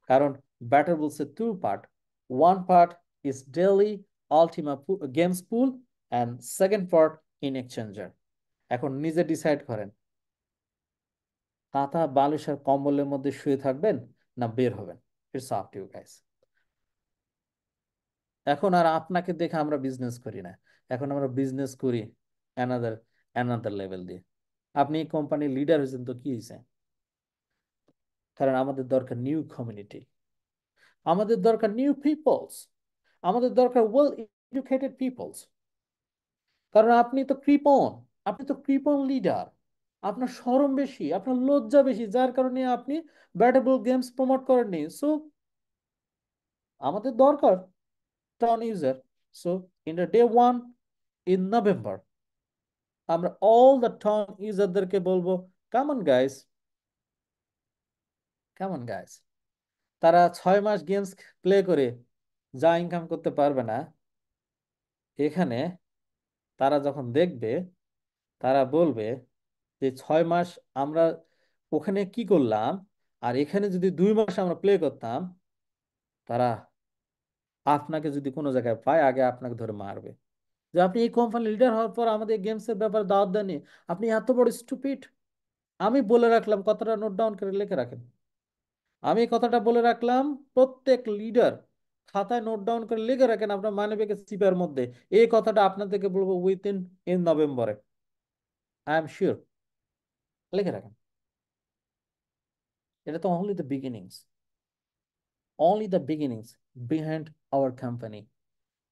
কারণ battle বুলসের two part, one part is daily ultima games pool and second part in exchanger. এখন নিজে decide করেন, কাঁথা বালিশের কম্বলের মধ্যে শুয়ে থাকবেন না বের হবেন। It's up to you guys. এখন আর আপনাকে দেখে আমরা বিজনেস করি না, এখন আমরা বিজনেস করি অ্যানাদার, অ্যানাদার লেভেল দিয়ে। আপনি কোম্পানির লিডার হয়েছেন তো কি হয়েছে? কারণ আমাদের দরকার নিউ কমিউনিটি, আমাদের দরকার নিউ পিপলস, আমাদের দরকার ওয়েল এডুকেটেড পিপলস। কারণ আপনি তো কৃপণ, আপনি তো কৃপণ লিডার। আপনার শরম বেশি, আপনার লজ্জা বেশি, যার কারণে আপনি ব্যাটেবল গেমস প্রমোট করেননি। সো আমাদের দরকার TON user. So in the day 1 in November আমরা অল দ্য টন ইউজারদেরকে বলবো, কামন গাইস, কামন গাইস। তারা 6 মাস গেমস প্লে করে যা ইনকাম করতে পারবে না এখানে, তারা যখন দেখবে তারা বলবে যে 6 মাস আমরা ওখানে কি করলাম, আর এখানে যদি 2 মাস আমরা প্লে করতাম, তারা আপনাকে যদি কোনো জায়গায় পায় আগে আপনাকে ধরে মারবে। যে আপনি এই কোম্পানি লিডার হওয়ার পর আমাদের গেমসের ব্যাপারে দাওয়াত দেননি, আপনি এত বড় স্টুপিড। আমি বলে রাখলাম, কথাটা নোট ডাউন করে লিখে রাখেন। আমি এই কথাটা বলে রাখলাম, প্রত্যেক লিডার খাতায় নোট ডাউন করে লিখে রাখেন আপনার মানবিকের চিপার মধ্যে। এই কথাটা আপনাদেরকে বলবো ইন নভেম্বরে, আই এম শিওর। লিখে রাখেন। এটা তো only the beginnings, only the beginnings behind our company.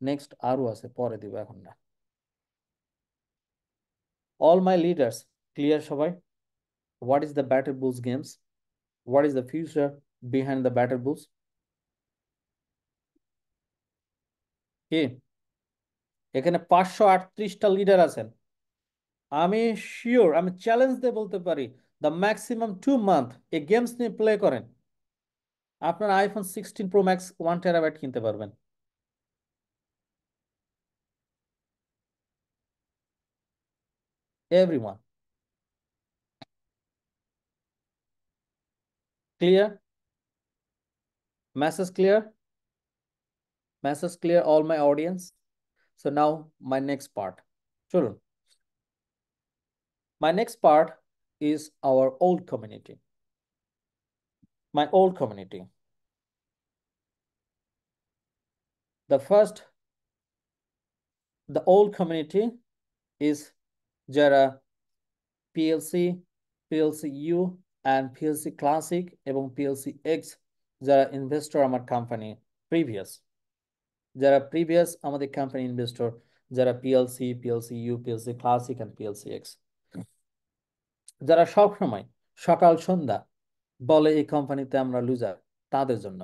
Next আরো আছে, পরে দিব, এখন না। অল মাই লিডার্স, ক্লিয়ার সবাই? What is the battle bulls games? What is the future behind the battle bull's? কি এখানে 538টা লিডার আছেন। আমি শিওর, আমি চ্যালেঞ্জ দিয়ে বলতে পারি, দ্য ম্যাক্সিমাম 2 মান্থ এই গেমস নিয়ে প্লে করেন, আপনার iPhone 16 Pro Max 1 TB কিনতে পারবেন। Everyone, clear? Message clear? Message clear all my audience? So now my next part, চলুন। My next part is our old community. My old community. The first, the old community is যারা PLC, PLC U and PLC Classic এবং PLC X যারা investor আমার company previous, যারা previous আমাদের company investor, যারা PLC, PLC U, PLC Classic and PLC X, যারা সব সময় সকাল সন্ধ্যা বলে এই কোম্পানিতে আমরা লুজার, তাদের জন্য।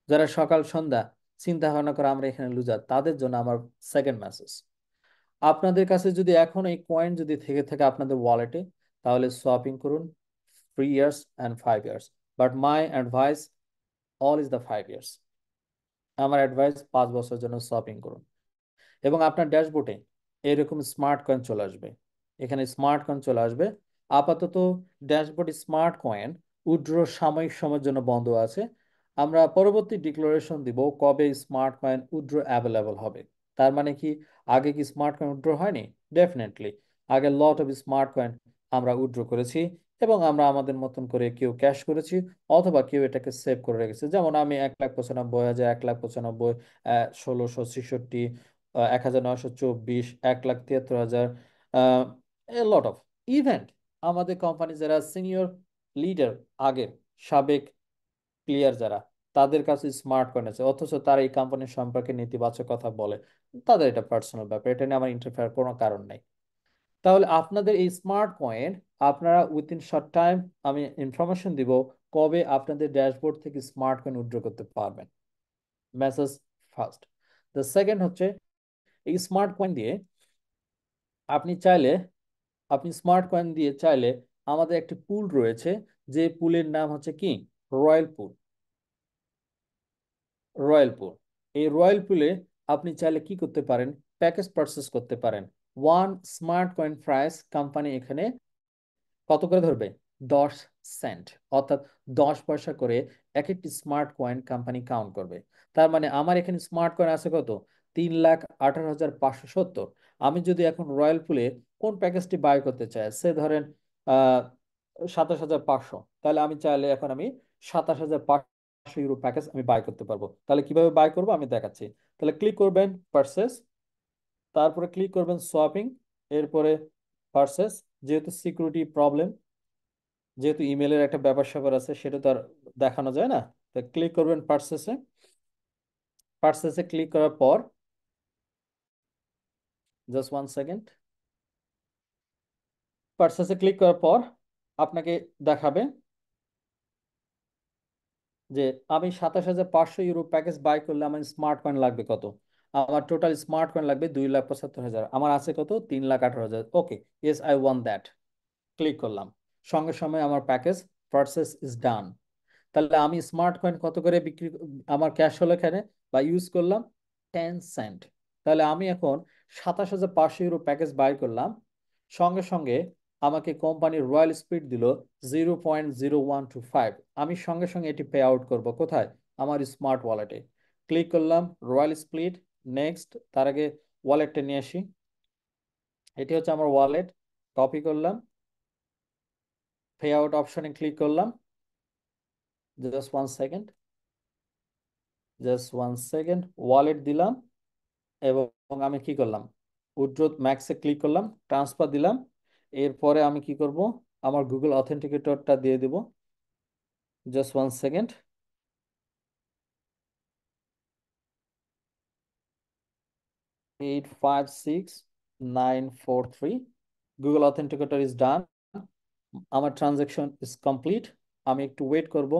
যারা সকাল সন্ধ্যা চিন্তা ভাবনা করে আমরা এখানে লুজার, তাদের জন্য আমার সেকেন্ড মেসেজ। আপনাদের কাছে যদি এখন এই কয়েন যদি থেকে থাকে আপনাদের ওয়ালেটে, তাহলে সোয়াপিং করুন 3 years and 5 years. But my advice all is the 5 years. আমার অ্যাডভাইস 5 বছরের জন্য সোয়াপিং করুন। এবং আপনার ড্যাশবোর্ডে এরকম স্মার্ট কয়েন চলে আসবে, এখানে স্মার্ট কয়েন চলে আসবে। আপাতত ড্যাশবোর্ডে স্মার্ট কয়েন উইথড্র সাময়িক সময়ের জন্য বন্ধ আছে। আমরা পরবর্তী ডিক্লারেশন দিব কবে স্মার্ট কয়েন উইথড্র অ্যাভেলেবল হবে। তার মানে কি, আগে কি স্মার্ট কয়েন উইথড্র হয়নি? ডেফিনেটলি আগে লট অফ স্মার্ট কয়েন আমরা উইথড্র করেছি, এবং আমরা আমাদের মতন করে কেউ ক্যাশ করেছি, অথবা কেউ এটাকে সেভ করে রেখেছে। যেমন আমি 1,95,000, 1,95,000, 1,666, 1,924, 1,73,000, এ লট অফ ইভেন্ট। আমাদের কোম্পানি যারা সিনিয়র লিডার, আগের সাবেক প্লেয়ার যারা, তাদের কাছে স্মার্ট কয়েন আছে, অথচ তারা এই কোম্পানির সম্পর্কে নেতিবাচক কথা বলে। তাদের এটা পার্সোনাল ব্যাপার, এটা নিয়ে আমার ইন্টারফেয়ার কোনো কারণ নাই। তাহলে আপনাদের এই স্মার্ট কয়েন আপনারা উইথিন শর্ট টাইম, আমি ইনফরমেশন দিব কবে আপনাদের ড্যাশবোর্ড থেকে স্মার্ট কয়েন উইথড্র করতে পারবেন। Message first. দ্য সেকেন্ড হচ্ছে, এই স্মার্ট কয়েন দিয়ে আপনি চাইলে, আপনি স্মার্ট কয়েন দিয়ে চাইলে, আমাদের একটি পুল রয়েছে, যে পুলের নাম হচ্ছে কি, রয়্যাল পুল। রয়্যাল পুল, এই রয়্যাল পুলে আপনি চাইলে কি করতে পারেন, প্যাকেজ পারচেস করতে পারেন। One smart coin price company এখানে কত করে ধরবে? 10 সেন্ট, অর্থাৎ 10 পয়সা করে এক একটি স্মার্ট কয়েন কোম্পানি কাউন্ট করবে। তার মানে আমার এখানে স্মার্ট কয়েন আছে কত? 3,18,570। আমি যদি এখন রয়্যাল পুলে কোন প্যাকেজটি বাই করতে চাই, সে ধরেন 27,500, তাহলে আমি চাইলে এখন আমি 27,500 ইউরো প্যাকেজ আমি বাই করতে পারবো। তাহলে কিভাবে বাই করবো আমি দেখাচ্ছি। তাহলে ক্লিক করবেন পারচেস, তারপরে ক্লিক করবেন সোয়াপিং, এরপরে পারচেস। যেহেতু সিকিউরিটি প্রবলেম, যেহেতু ইমেলের একটা ব্যাপার স্যাপার আছে, সেটা তো আর দেখানো যায় না, তো ক্লিক করবেন পারচেসে। পারচেসে ক্লিক করার পর, জাস্ট 1 সেকেন্ড, পারচেসে ক্লিক করার পর আপনাকে দেখাবে যে আমি 27,500 ইউরো প্যাকেজ বাই করলে আমার স্মার্ট কয়েন লাগবে কত। আমার টোটাল স্মার্ট কয়েন লাগবে 2,75,000, আমার আছে কত? 3,18,000। Okay, yes I want that. Click করলাম, সঙ্গে সঙ্গে আমার প্যাকেজ পারচেস ইজ ডান। তাহলে আমি স্মার্ট কয়েন কত করে বিক্রি, আমার ক্যাশ হলো এখানে বা ইউজ করলাম 10 সেন্ট। তাহলে আমি এখন 27,500 ইউরো প্যাকেজ বাই করলাম, সঙ্গে সঙ্গে আমাকে কোম্পানির রয়্যাল স্পিড দিল 0.0125। আমি সঙ্গে সঙ্গে এটি পে আউট করবো কোথায়? আমার স্মার্ট ওয়ালেটে। ক্লিক করলাম রয়্যাল স্প্লিট, নেক্সট। তার আগে ওয়ালেটটা নিয়ে আসি। এটি হচ্ছে আমার ওয়ালেট, কপি করলাম, পে আউট অপশনে ক্লিক করলাম। জাস্ট ওয়ান সেকেন্ড, ওয়ালেট দিলাম এবং আমি কি করলাম, উইথড্র ম্যাক্সে ক্লিক করলাম, ট্রান্সফার দিলাম। এরপরে আমি কি করব, আমার গুগল অথেন্টিকেটরটা দিয়ে দিব। Just one second, 856943, Google authenticator is done. আমার ট্রানজেকশন ইজ কমপ্লিট। আমি একটু ওয়েট করব,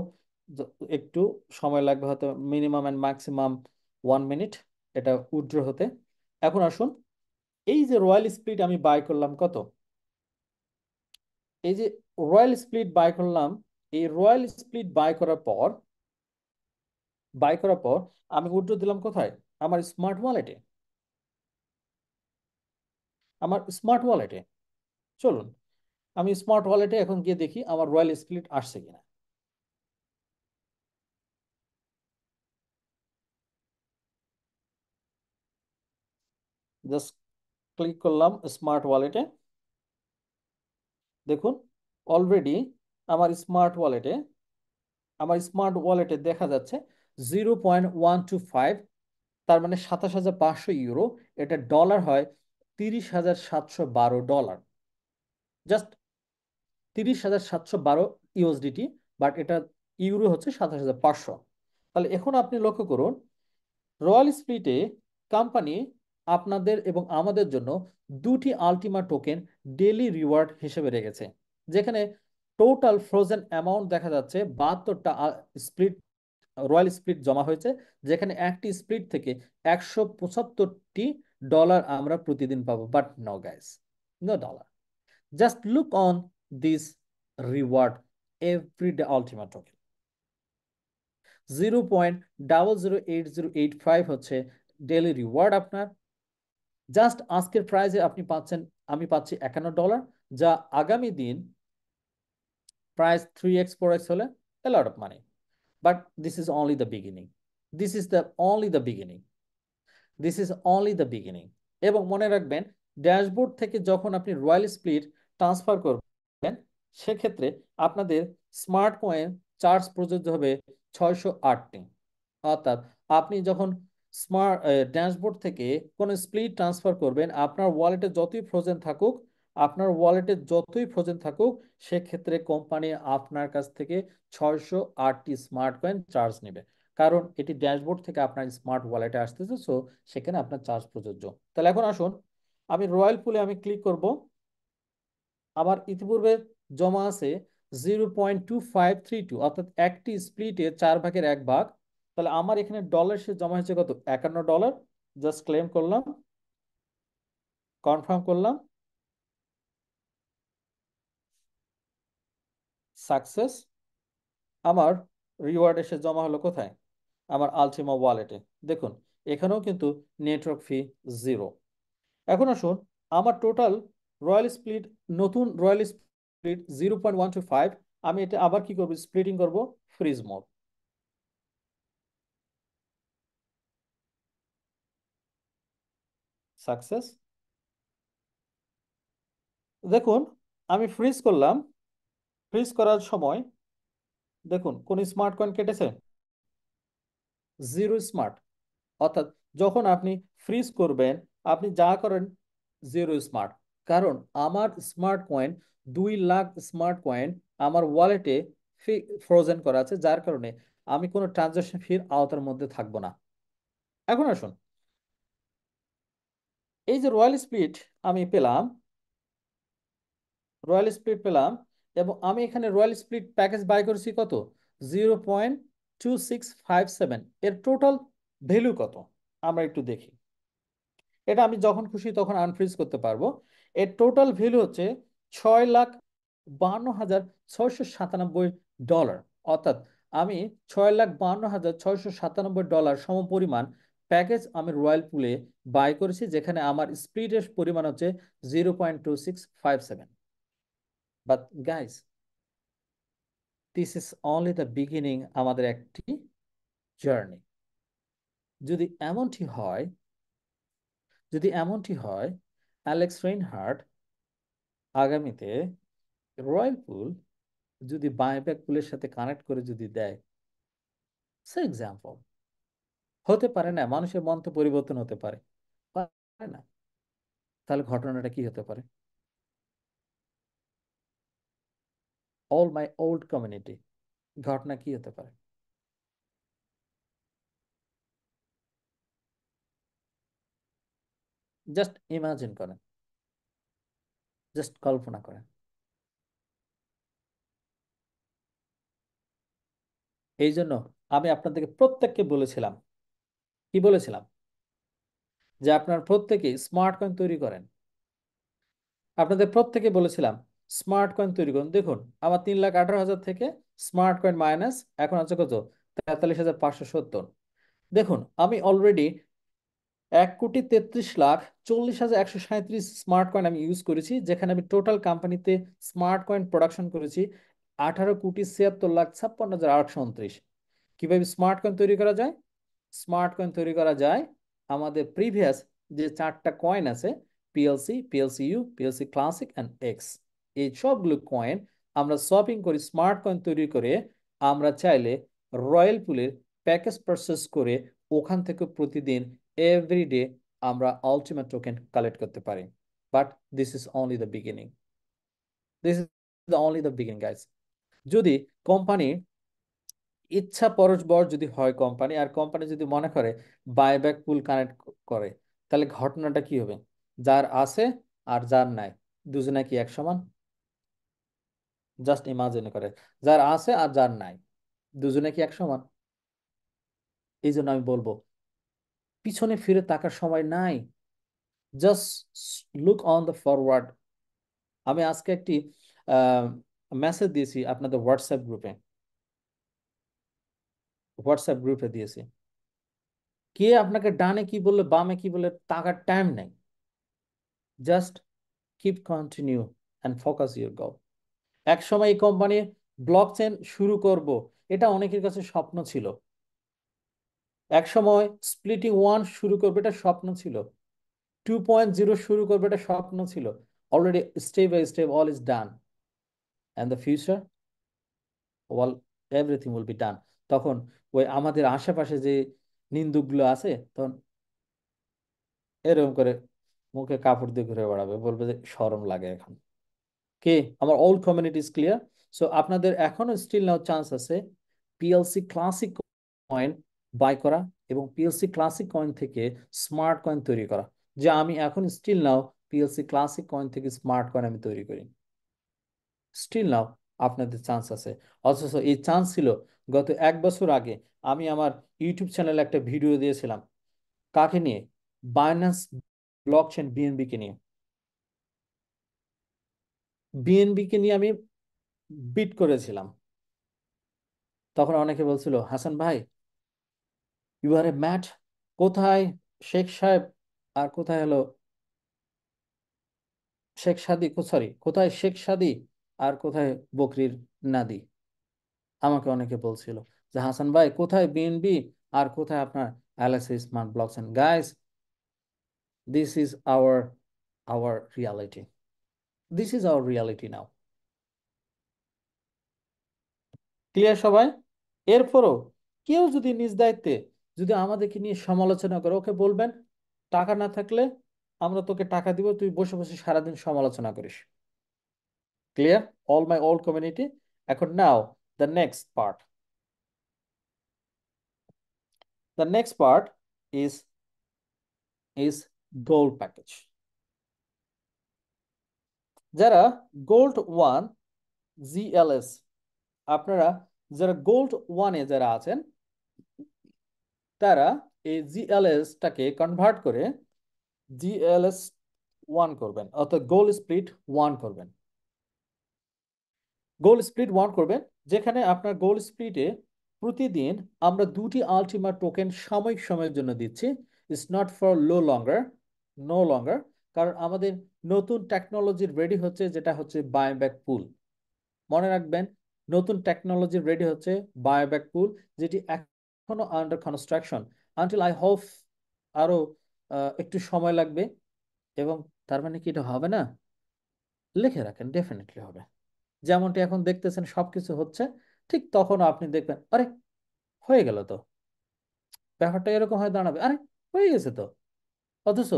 একটু সময় লাগবে, হয়তো মিনিমাম অ্যান্ড ম্যাক্সিমাম 1 মিনিট এটা উইথড্র হতে। এখন আসুন, এই যে রয়্যাল স্প্লিট আমি বাই করলাম কত, এই যে রয়্যাল স্প্লিট বাই করলাম, এই রয়্যাল স্প্লিট বাই করার পর আমি উইথড্র দিলাম কোথায়? আমার স্মার্ট ওয়ালেটে। চলুন আমি স্মার্ট ওয়ালেটে এখন গিয়ে দেখি আমার রয়্যাল স্প্লিট আসছে কিনা। জাস্ট ক্লিক করলাম স্মার্ট ওয়ালেটে। দেখুন অলরেডি আমার স্মার্ট ওয়ালেটে দেখা যাচ্ছে 0.125, তার মানে 27,500 ইউরো। এটা ডলার হয় 30,712 ডলার, জাস্ট 30,712 ইউএসডিটি, বাট এটা ইউরো হচ্ছে 27,500। তাহলে এখন আপনি লক্ষ্য করুন, রয়্যাল স্প্লিটে কোম্পানি আপনাদের এবং আমাদের জন্য দুটি আলটিমা টোকেন ডেইলি রিওয়ার্ড হিসেবে রেখেছে, যেখানে টোটাল ফ্রোজেন অ্যামাউন্ট দেখা যাচ্ছে 72টা স্প্লিট, রয়্যাল স্প্লিট জমা হয়েছে, যেখানে একটি স্প্লিট থেকে 175টি ডলার আমরা প্রতিদিন পাবো। But no guys, no dollar. Just look on this reward everyday ultima token. 0.008085 হচ্ছে ডেইলি রিওয়ার্ড আপনার। জাস্ট আজকের প্রাইজে আপনি পাচ্ছেন, আমি পাচ্ছি 51 ডলার, যা আগামী দিন প্রাইস 3x 4x হলে a lot of money. But this is only the beginning. This is the only the beginning. This is only the beginning. এবং মনে রাখবেন, ড্যাশবোর্ড থেকে যখন আপনি রয়্যাল স্প্লিট ট্রান্সফার করবেন, সেক্ষেত্রে আপনাদের স্মার্ট কয়েন চার্জ প্রযোজ্য হবে 608টি। অর্থাৎ আপনি যখন স্মার্ট ড্যাশবোর্ড থেকে কোনো স্প্লিট ট্রান্সফার করবেন, আপনার ওয়ালেটে যতই ফ্রোজেন থাকুক সেক্ষেত্রে কোম্পানি আপনার কাছ থেকে 608টি স্মার্ট কয়েন চার্জ নেবে, কারণ এটি ড্যাশবোর্ড থেকে আপনার স্মার্ট ওয়ালেটে আসতেছে। সো সেখানে আপনার চার্জ প্রযোজ্য। তাহলে এখন আসুন, আমি রয়্যাল পুলে আমি ক্লিক করব। আমার ইতিপূর্বে জমা আছে 0.2532, অর্থাৎ একটি স্প্লিটে 4 ভাগের 1 ভাগ। তাহলে আমার এখানে ডলার সে জমা হয়েছে কত? 51 ডলার। জাস্ট ক্লেম করলাম, কনফার্ম করলাম, সাকসেস। আমার রিওয়ার্ড এসে জমা হলো কোথায়? আমার আলটিমা ওয়ালেটে। দেখুন এখানেও কিন্তু নেটওয়ার্ক ফি 0। এখন আসুন, আমার টোটাল রয়্যাল স্প্লিট, নতুন রয়্যাল স্প্লিট 0.125। আমি এটা আবার কি করবো? স্প্লিটিং করব, ফ্রিজ মোড, সাকসেস। দেখুন আমি ফ্রিজ করলাম, ফ্রিজ করার সময় দেখুন কোন স্মার্ট কয়েন কেটেছে? Zero smart. অর্থাৎ যখন আপনি ফ্রিজ করবেন, আপনি যা করেন জিরো স্মার্ট। কারণ আমার smart coin, 2 lakh smart coin আমার ওয়ালেটে ফ্রোজেন করা আছে, যার কারণে আমি কোনো ট্রানজাকশন ফির আওতার মধ্যে থাকবো না। এখন আসুন, এই যে রয়্যাল স্প্লিট পেলাম, এবং আমি এখানে রয়্যাল স্প্লিট প্যাকেজ বাই করেছি কত? 0.2657। এর টোটাল ভ্যালু কত আমরা একটু দেখি। এটা আমি যখন খুশি তখন আনফ্রিজ করতে পারবো। এর টোটাল ভ্যালু হচ্ছে 6,52,697 ডলার। অর্থাৎ আমি 6,52,697 ডলার সমপরিমাণ প্যাকেজ আমি রয়্যাল পুলে বাই করেছি, যেখানে আমার স্প্লিটের পরিমাণ হচ্ছে 0.2657। But guys, this is only the beginning আমাদের একটি জার্নি। যদি এমনটি হয়, যদি এমনটি হয়, অ্যালেক্স রেইনহার্ট আগামীতে রয়্যাল পুল যদি বাইব্যাক পুলের সাথে কানেক্ট করে যদি দেয়, সে এক্সাম্পল, হতে পারে না মানুষের মন তো পরিবর্তন হতে পারে, পারে না? তাহলে ঘটনাটা কি হতে পারে? অল মাই ওল্ড কমিউনিটি, ঘটনা কি হতে পারে? জাস্ট ইমাজিন করেন, জাস্ট কল্পনা করেন। এই জন্য আমি আপনাদেরকে প্রত্যেককে বলেছিলাম, কি বলেছিলাম, যে আপনার প্রত্যেকে স্মার্ট কয়েন তৈরি করেন। আপনাদের প্রত্যেকে বলেছিলাম স্মার্ট কয়েন তৈরি করুন। দেখুন, আমার 3,18,000 থেকে স্মার্ট কয়েন মাইনাস এখন আছে কত? 43,570। দেখুন, আমি অলরেডি 1,33,40,137 স্মার্ট কয়েন আমি ইউজ করেছি, যেখানে আমি টোটাল কোম্পানিতে স্মার্ট কয়েন প্রোডাকশন করেছি 18,76,56,829। কিভাবে স্মার্ট কয়েন তৈরি করা যায়? স্মার্ট কয়েন তৈরি করা যায় আমাদের প্রিভিয়াস যে 4টা কয়েন আছে, PLC, PLC U, PLC classic and X, এই সবগুলো কয়েন আমরা সোয়াপিং করি স্মার্ট কয়েন তৈরি করে। আমরা চাইলে রয়্যাল পুলের প্যাকেজ পারচেস করে ওখান থেকে প্রতিদিন এভরিডে আমরা আলটিমেট টোকেন কালেক্ট করতে পারি। But this is only the beginning, this is the only the beginning guys. যদি কোম্পানি ইচ্ছা পরস্পর যদি হয়, কোম্পানি আর কোম্পানি যদি মনে করে বাইব্যাক পুল কানেক্ট করে, তাহলে ঘটনাটা কি হবে? যার আছে আর যার নাই, দুজনে কি এক সমান? জাস্ট ইমাজিন করে, যার আছে আর যার নাই, দুজনে কি এক সমান? এই জন্য আমি বলবো, পিছনে ফিরে তাকার সময় নাই, just look on the forward. আমি আজকে একটি মেসেজ দিয়েছি আপনাদের হোয়াটসঅ্যাপ গ্রুপে দিয়েছি। কে আপনাকে ডানে কি বললে বামে কি বলে তাকার টাইম নেই। Just keep continue and focus your goal. এক সময় এই কোম্পানির ব্লক চেন শুরু করব, এটা অনেকের কাছে স্বপ্ন ছিল। এক সময় স্প্লিটিং ওয়ান শুরু করবে, এটা স্বপ্ন ছিল। 2.0 শুরু করবে, এটা স্বপ্ন ছিল। Already step by step all is done, and the future, all, everything will be done. তখন ওই আমাদের আশেপাশে যে নিন্দুকগুলো আছে, তখন এরকম করে মুখে কাপড় দিয়ে ঘুরে বেড়াবে, বলবে যে শরম লাগে এখন। কে? আমার old community is clear. So আপনাদের এখনো স্টিল নাও চান্স আছে পিএলসি ক্লাসিক কয়েন বাই করা এবং পিএলসি ক্লাসিক কয়েন থেকে স্মার্ট কয়েন তৈরি করা। যে আমি এখন still now PLC classic coin থেকে স্মার্ট কয়েন আমি তৈরি করি, স্টিল নাও আপনাদের চান্স আছে। অথচ এই চান্স ছিল গত 1 বছর আগে। আমি আমার ইউটিউব চ্যানেলে একটা ভিডিও দিয়েছিলাম, কাকে নিয়ে? বাইন্যান্স ব্লকচেন বিএনবি কে নিয়ে। বিএনবি কে নিয়ে আমি বিট করেছিলাম। তখন অনেকে বলছিল, হাসান ভাই, ইউ আর এ ম্যাট। কোথায় শেখ সাহেব আর কোথায় হলো শেখ সাদি, সরি, কোথায় শেখ সাদি আর কোথায় বকরির নাদি? আমাকে অনেকে বলছিল যে হাসান ভাই, কোথায় বিএনবি আর কোথায় আপনার LSA smart blockchain? Guys, this is hour reality, this is hour reality now. Clear সবাই? এরপরও কেউ যদি নিজ দায়িত্বে যদি আমাদেরকে নিয়ে সমালোচনা করে, ওকে বলবেন টাকা না থাকলে আমরা তোকে টাকা দিব, তুই বসে বসে সারাদিন সমালোচনা করিস। Clear all my old community? এখন now the next part, the next part is is gold package. যারা গোল্ড ওয়ান, জিএলএস, আপনারা যারা গোল্ড ওয়ানে যারা আছেন, তারা এই জিএলএসটাকে কনভার্ট করে জিএলএস ওয়ান করবেন, অর্থাৎ গোল্ড স্প্লিট ওয়ান করবেন। গোল্ড স্প্লিট ওয়ান করবেন, যেখানে আপনার গোল্ড স্প্লিটে প্রতিদিন আমরা দুটি আলটিমা টোকেন সাময়িক সময়ের জন্য দিচ্ছি। It's not for no longer, কারণ আমাদের নতুন টেকনোলজি রেডি হচ্ছে, যেটা হচ্ছে বায়োব্যাক পুল। মনে রাখবেন, নতুন টেকনোলজি রেডি হচ্ছে বায়োব্যাক পুল, যেটি এখনো under construction. Until I hope আরো একটু সময় লাগবে। এবং তার মানে কি এটা হবে না? লিখে রাখেন, ডেফিনেটলি হবে। যেমনটি এখন দেখতেছেন সবকিছু হচ্ছে, ঠিক তখন আপনি দেখবেন আরে হয়ে গেল তো। ব্যাপারটা এরকম হয়ে দাঁড়াবে, আরে হয়ে গেছে তো। অথচ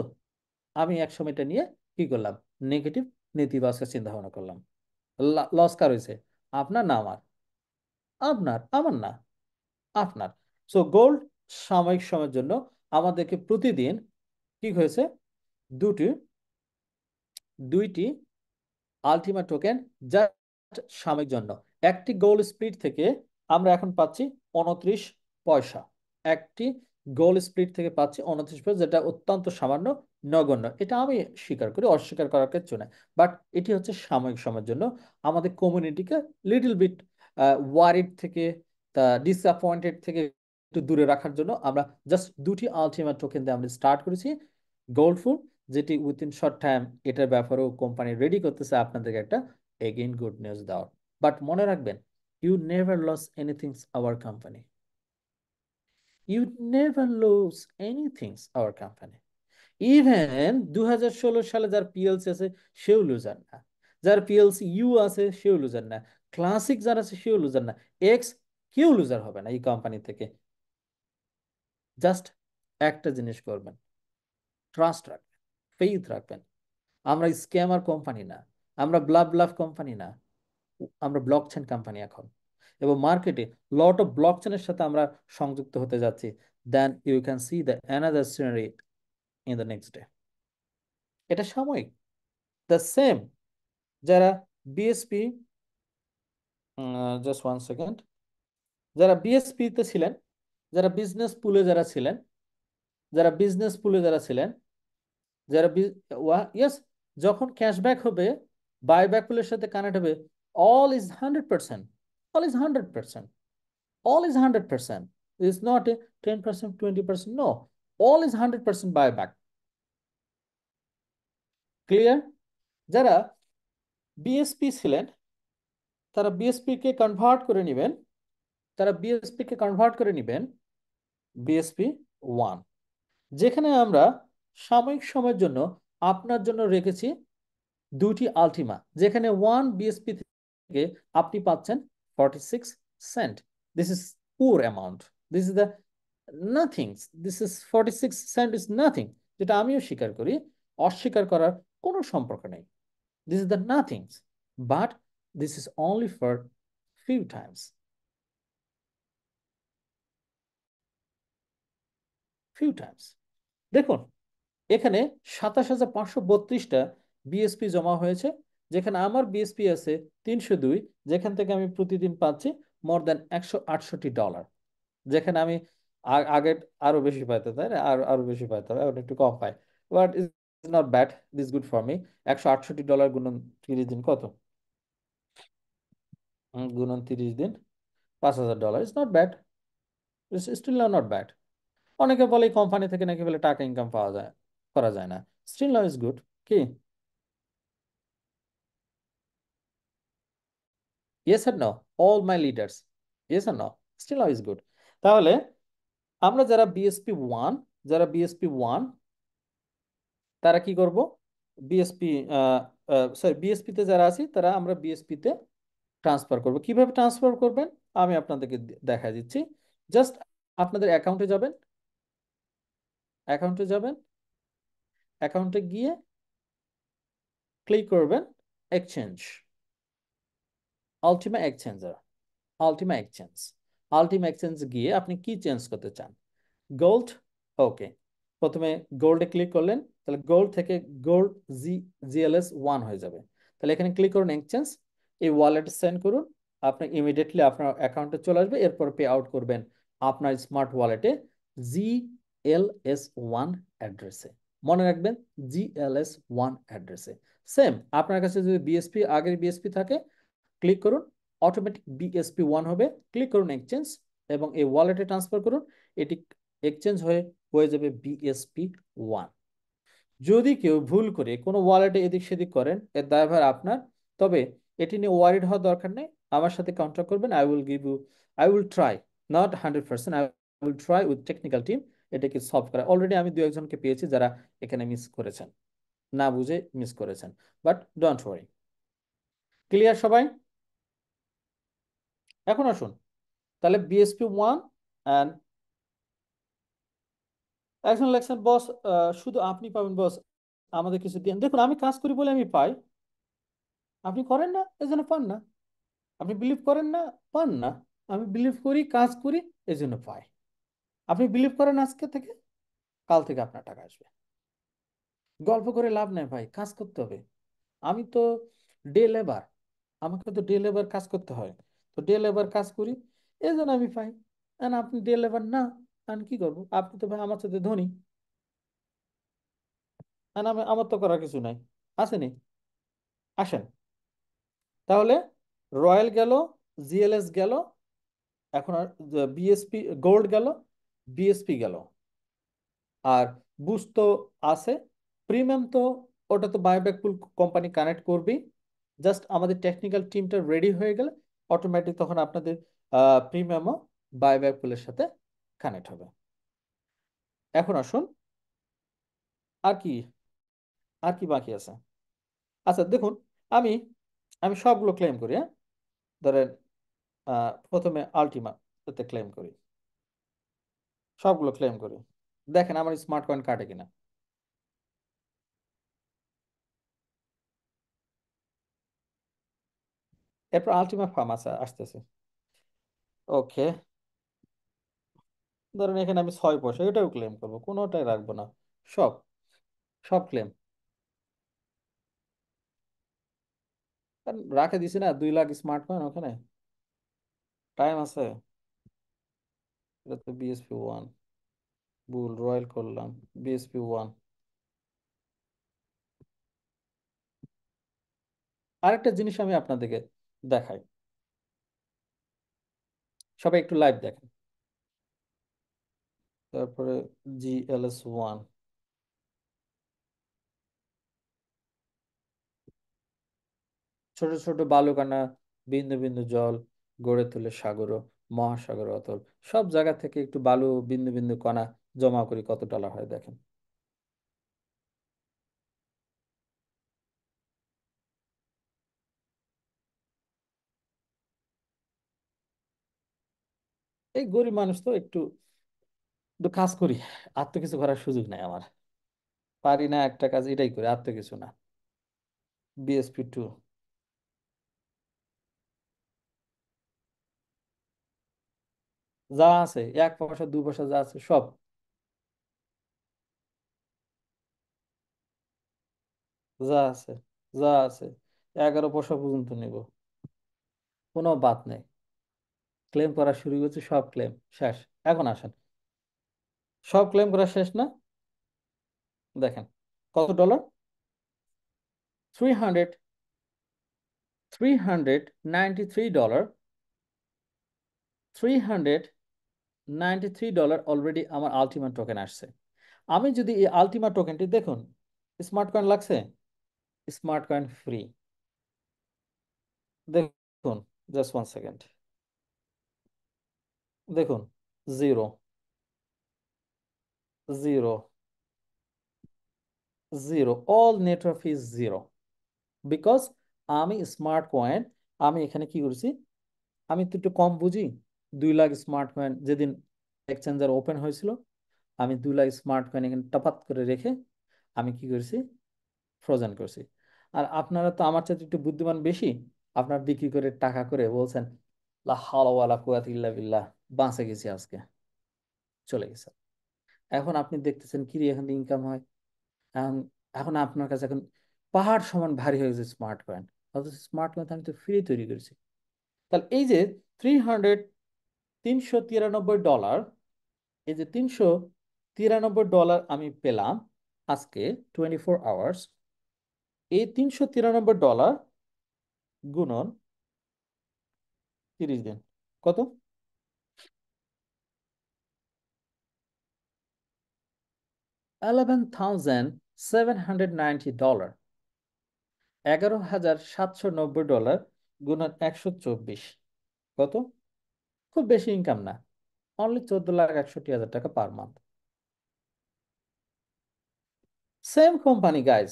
আমি এক সময়টা নিয়ে কি করলাম? নেগেটিভ, নেতিবাচক চিন্তা ভাবনা করলাম। লস কার হয়েছে? আপনার না আমার? আপনার, আমার না, আপনার। সো গোল্ড সাময়িক সময়ের জন্য আমাদেরকে প্রতিদিন কি হয়েছে? দুটি দুইটি আলটিমা টোকেন জাস্ট সাময়িক জন্য। একটি গোল্ড স্প্লিট থেকে আমরা এখন পাচ্ছি 29 পয়সা। একটি গোল্ড স্প্লিট থেকে পাচ্ছি 29 পয়সা, যেটা অত্যন্ত সামান্য, নগণ্য। এটা আমি স্বীকার করি, অস্বীকার করার কিছু না। বাট এটি হচ্ছে সাময়িক সময়ের জন্য আমাদের কমিউনিটিকে লিটল বিট ওয়ারিড থেকে, তা ডিসঅ্যাপয়েন্টেড থেকে একটু দূরে রাখার জন্য আমরা জাস্ট দুটি আলটিমেট টোকেন দিয়ে আমরা স্টার্ট করেছি গোল্ডফুল, যেটি উইথিন শর্ট টাইম এটার ব্যাপারেও কোম্পানি রেডি করতেছে আপনাদেরকে একটা এগেইন গুড নিউজ দেওয়ার। বাট মনে রাখবেন, you never loss anything our company, you never loss anything our company. Even 2016 সালে যার পিএলসি আছে সেও লুজার না, যার পিএলসি ইউ আছে সেও লুজার না, ক্লাসিক যার আছে সেও লুজার না, এক্স কেউ লুজার হবে না এই কোম্পানি থেকে। জাস্ট একটা জিনিস করবেন, ট্রাস্ট রাখবেন, ফেইথ রাখবেন। আমরা স্ক্যামার কোম্পানি না, আমরা ব্লাফ কোম্পানি না, আমরা ব্লকচেন কোম্পানি এখন। এবং মার্কেটে লট অফ ব্লকচেনের সাথে আমরা সংযুক্ত হতে যাচ্ছি। Then you can see the another scenery in the next day. এটা সাময়িক। দ্য সেম যারা বিএসপি, জাস্ট 1 সেকেন্ড, যারা বিএসপি তে ছিলেন, যারা বিজনেস পুলে যারা ছিলেন, যারা বিজনেস পুলে যারা ছিলেন, যারা ইয়েস, যখন ক্যাশব্যাক হবে, বাইব্যাক পুলের সাথে কানেক্ট হবে, all is 100%, all is 100%, all is 100%. It's not a 10%, 20%. No, all is 100% buyback. Clear? যারা বিএসপি ছিলেন, তারা বিএসপি কে কনভার্ট করে নেবেন, তারা বিএসপি কে কনভার্ট করে নেবেন বিএসপি 1, যেখানে আমরা সাময়িক সময়ের জন্য আপনার জন্য রেখেছি দুটি আলটিমা, যেখানে 1 বিএসপি থেকে আপনি পাচ্ছেন 46 cent. This is poor amount, this is the nothing, this is 46 cent is nothing, যেটা আমিও স্বীকার করি, অস্বীকার করার কোনো সম্পর্ক নেই। This is the nothing, but this is only for few times, few times. দেখুন, এখানে 27,532টা বিএসপি জমা হয়েছে, যেখানে আমার বিএসপি আছে 302, যেখান থেকে আমি প্রতিদিন পাচ্ছি মোর দেন $168, যেখানে আমি আগে আরো বেশি পাইতে, তাই না? আরো বেশি পাইতে হবে, এখন একটু কম পাই। But is not bad, this good for me. $168 গুণন 30 দিন কত? গুণন 30 দিন, $5,000, is not bad, still not bad. অনেকে বলে কোম্পানি থেকে নাকি বলে টাকা ইনকাম পাওয়া যায়, করা যায় না, স্টিল নাও ইজ গুড। কি? Yes or no, all my leaders, yes or no, still now is good. তাহলে আমরা যারা বিএসপি 1, তারা কি করব? বিএসপি, সরি, বিএসপি তে যারা আছি তারা আমরা বিএসপি তে ট্রান্সফার করব। কিভাবে ট্রান্সফার করবেন আমি আপনাদেরকে দেখা দিচ্ছি। জাস্ট আপনাদের অ্যাকাউন্টে যাবেন, অ্যাকাউন্টে যাবেন, অ্যাকাউন্টে গিয়ে ক্লিক করবেন exchange, Ultima exchanger, Ultima exchange, Ultima exchange গিয়ে আপনি কি চেঞ্জ করতে চান? গোল্ড, ওকে। প্রথমে গোল্ডে ক্লিক করলেন, তাহলে গোল্ড থেকে গোল্ড GLS1 হয়ে যাবে। তাহলে এখানে ক্লিক করুন এক্সচেঞ্জ, এই ওয়ালেটে সেন্ড করুন, আপনি ইমিডিয়েটলি আপনার অ্যাকাউন্টে চলে আসবে। এরপর পে আউট করবেন আপনার স্মার্ট ওয়ালেটে GLS1 অ্যাড্রেসে। মনে রাখবেন, GLS1 অ্যাড্রেসে। সেম আপনার কাছে যদি আগের বিএসপি থাকে, ক্লিক করুন, অটোমেটিক BSP1 হবে, ক্লিক করুন এক্সচেঞ্জ, এবং এই ওয়ালেটে ট্রান্সফার করুন। এটি এক্সচেঞ্জ হয়ে হয়ে যাবে BSP1। যদি কেউ ভুল করে কোনো ওয়ালেটে এদিক সেদিক করেন, এর দায়ভার আপনার। তবে এটি নিয়ে ওয়ারিড হওয়ার দরকার নেই। আমার সাথে কন্ট্যাক্ট করবেন। I will try, not 100%, I will try with technical team এটাকে সলভ করা। অলরেডি আমি দু একজনকে পেয়েছি যারা এখানে মিস করেছেন, না বুঝে মিস করেছেন। But don't worry. ক্লিয়ার সবাই? এখন আসুন তাহলে BSP1 অ্যান্ড একজন লেখছেন বস, শুধু আপনি পাবেন বস, আমাদের কিছু দিন। দেখুন, আমি কাজ করি বলে আমি পাই, আপনি করেন না এজন্য পান না। আপনি বিলিভ করেন না, পান না। আমি বিলিভ করি, কাজ করি, এজন্য পাই। আপনি বিলিভ করেন আজকে থেকে, কাল থেকে আপনার টাকা আসবে। গল্প করে লাভ নেই ভাই, কাজ করতে হবে। আমি তো ডে লেবার, আমাকে তো ডে লেবার কাজ করতে হয়। তো ডে লেবার কাজ করি, এই জন্য আমি পাই। আর আপনি ডে লেবার না, আমি কি করবো? আপনি তো ভাই আমার সাথে ধনী, আর আমি, আমার তো করার কিছু নাই। আসেনি? আসেন তাহলে। রয়্যাল গেল, জিএলএস গেল, এখন আর বিএসপি গোল্ড গেল, বিএসপি গেল, আর বুস্ট তো আছে। প্রিমিয়াম তো, ওটা তো বায়োব্যাক পুল কোম্পানি কানেক্ট করবেই। জাস্ট আমাদের টেকনিক্যাল টিমটা রেডি হয়ে গেলে অটোমেটিক তখন আপনাদের প্রিমিয়ামও বায়োব্যাক পুলের সাথে কানেক্ট হবে। এখন আসুন, আর কি, আর কি বাকি আছে? আচ্ছা দেখুন, আমি আমি সবগুলো ক্লেম করি, হ্যাঁ। ধরেন প্রথমে আলটিমা এতে ক্লেম করি, সবগুলো ক্লেম করি। দেখেন আমার স্মার্ট কয়েন কাটে কিনা। এরপর আলটিমা ফার্ম আছে, আসতেছে। ওকে, ধরেন এখানে আমি 6 পয়সা, এটাও ক্লেম করবো, কোনোটাই রাখবো না। সব, সব ক্লেম। কারণ রাখে দিছি না 2 লাখ স্মার্ট কয়েন ওখানে, টাইম আছে। এটা তো BSP1, বুল রয়্যাল করলাম, BSP1। আরেকটা জিনিস আমি আপনাদেরকে দেখাই, সবাই একটু লাইভ দেখেন। তারপরে GLS1, ছোট ছোট বালুকানা, বিন্দু বিন্দু জল গড়ে তোলে সাগর ও মহাসাগর অতল। সব জায়গা থেকে একটু বালু, বিন্দু বিন্দু কণা জমা করি, কত ডলার হয় দেখেন। এই গরিব মানুষ তো একটু একটু কাজ করি, আর তো কিছু করার সুযোগ নাই আমার। পারি না একটা কাজ, এটাই করি, আর তো কিছু না। BSP2, যা আছে 1 পয়সা 2 পয়সা যা আছে সব, যা আছে, যা আছে 11 পয়সা পর্যন্ত নিব, কোনো বাদ নেই। ক্লেম করা শুরু করছে, সব ক্লেম শেষ। এখন আসেন, সব ক্লেম করা শেষ না? দেখেন কত ডলার, 300 $393, $393 অলরেডি আমার আলটিমেট টোকেন আসছে। আমি যদি এই আলটিমেট টোকেনটি, দেখুন স্মার্ট কয়েন লাগছে, স্মার্ট কয়েন ফ্রি। দেখুন, জাস্ট 1 সেকেন্ড, দেখুন, zero, zero, zero, all network fees zero. Because আমি স্মার্ট কয়েন, আমি এখানে কি করছি, আমি তো একটু কম বুঝি। 2 লাখ স্মার্ট কয়েন যেদিন এক্সচেঞ্জার ওপেন হয়েছিল, আমি 2 লাখ স্মার্ট কয়েন এখানে টপাত করে রেখে আমি কি করছি, ফ্রোজেন করছি। আর আপনারা তো আমার চাইতে একটু বুদ্ধিমান বেশি, আপনার বিক্রি করে টাকা করে বলছেন লা হাওলা ওয়ালা কুওয়াতা ইল্লা বিল্লাহ, বাঁচে গেছি আজকে, চলে গেছে। এখন আপনি দেখতেছেন কি এখান থেকে ইনকাম হয়। এখন, এখন আপনার কাছে এখন পাহাড় সমান ভারী হয়ে গেছে স্মার্ট কয়েন। অথচ স্মার্ট কয়েন আমি তো ফ্রি তৈরি করেছি। তাহলে এই যে 300, $393, এই যে $393 আমি পেলাম আজকে, 24 আওয়ার্স। এই $393 গুণন 30 দিন, কত? $11,790, $11,790 গুণন 124, কত? খুব বেশি ইনকাম না, অনলি 14,61,000 টাকা per month. Same company guys,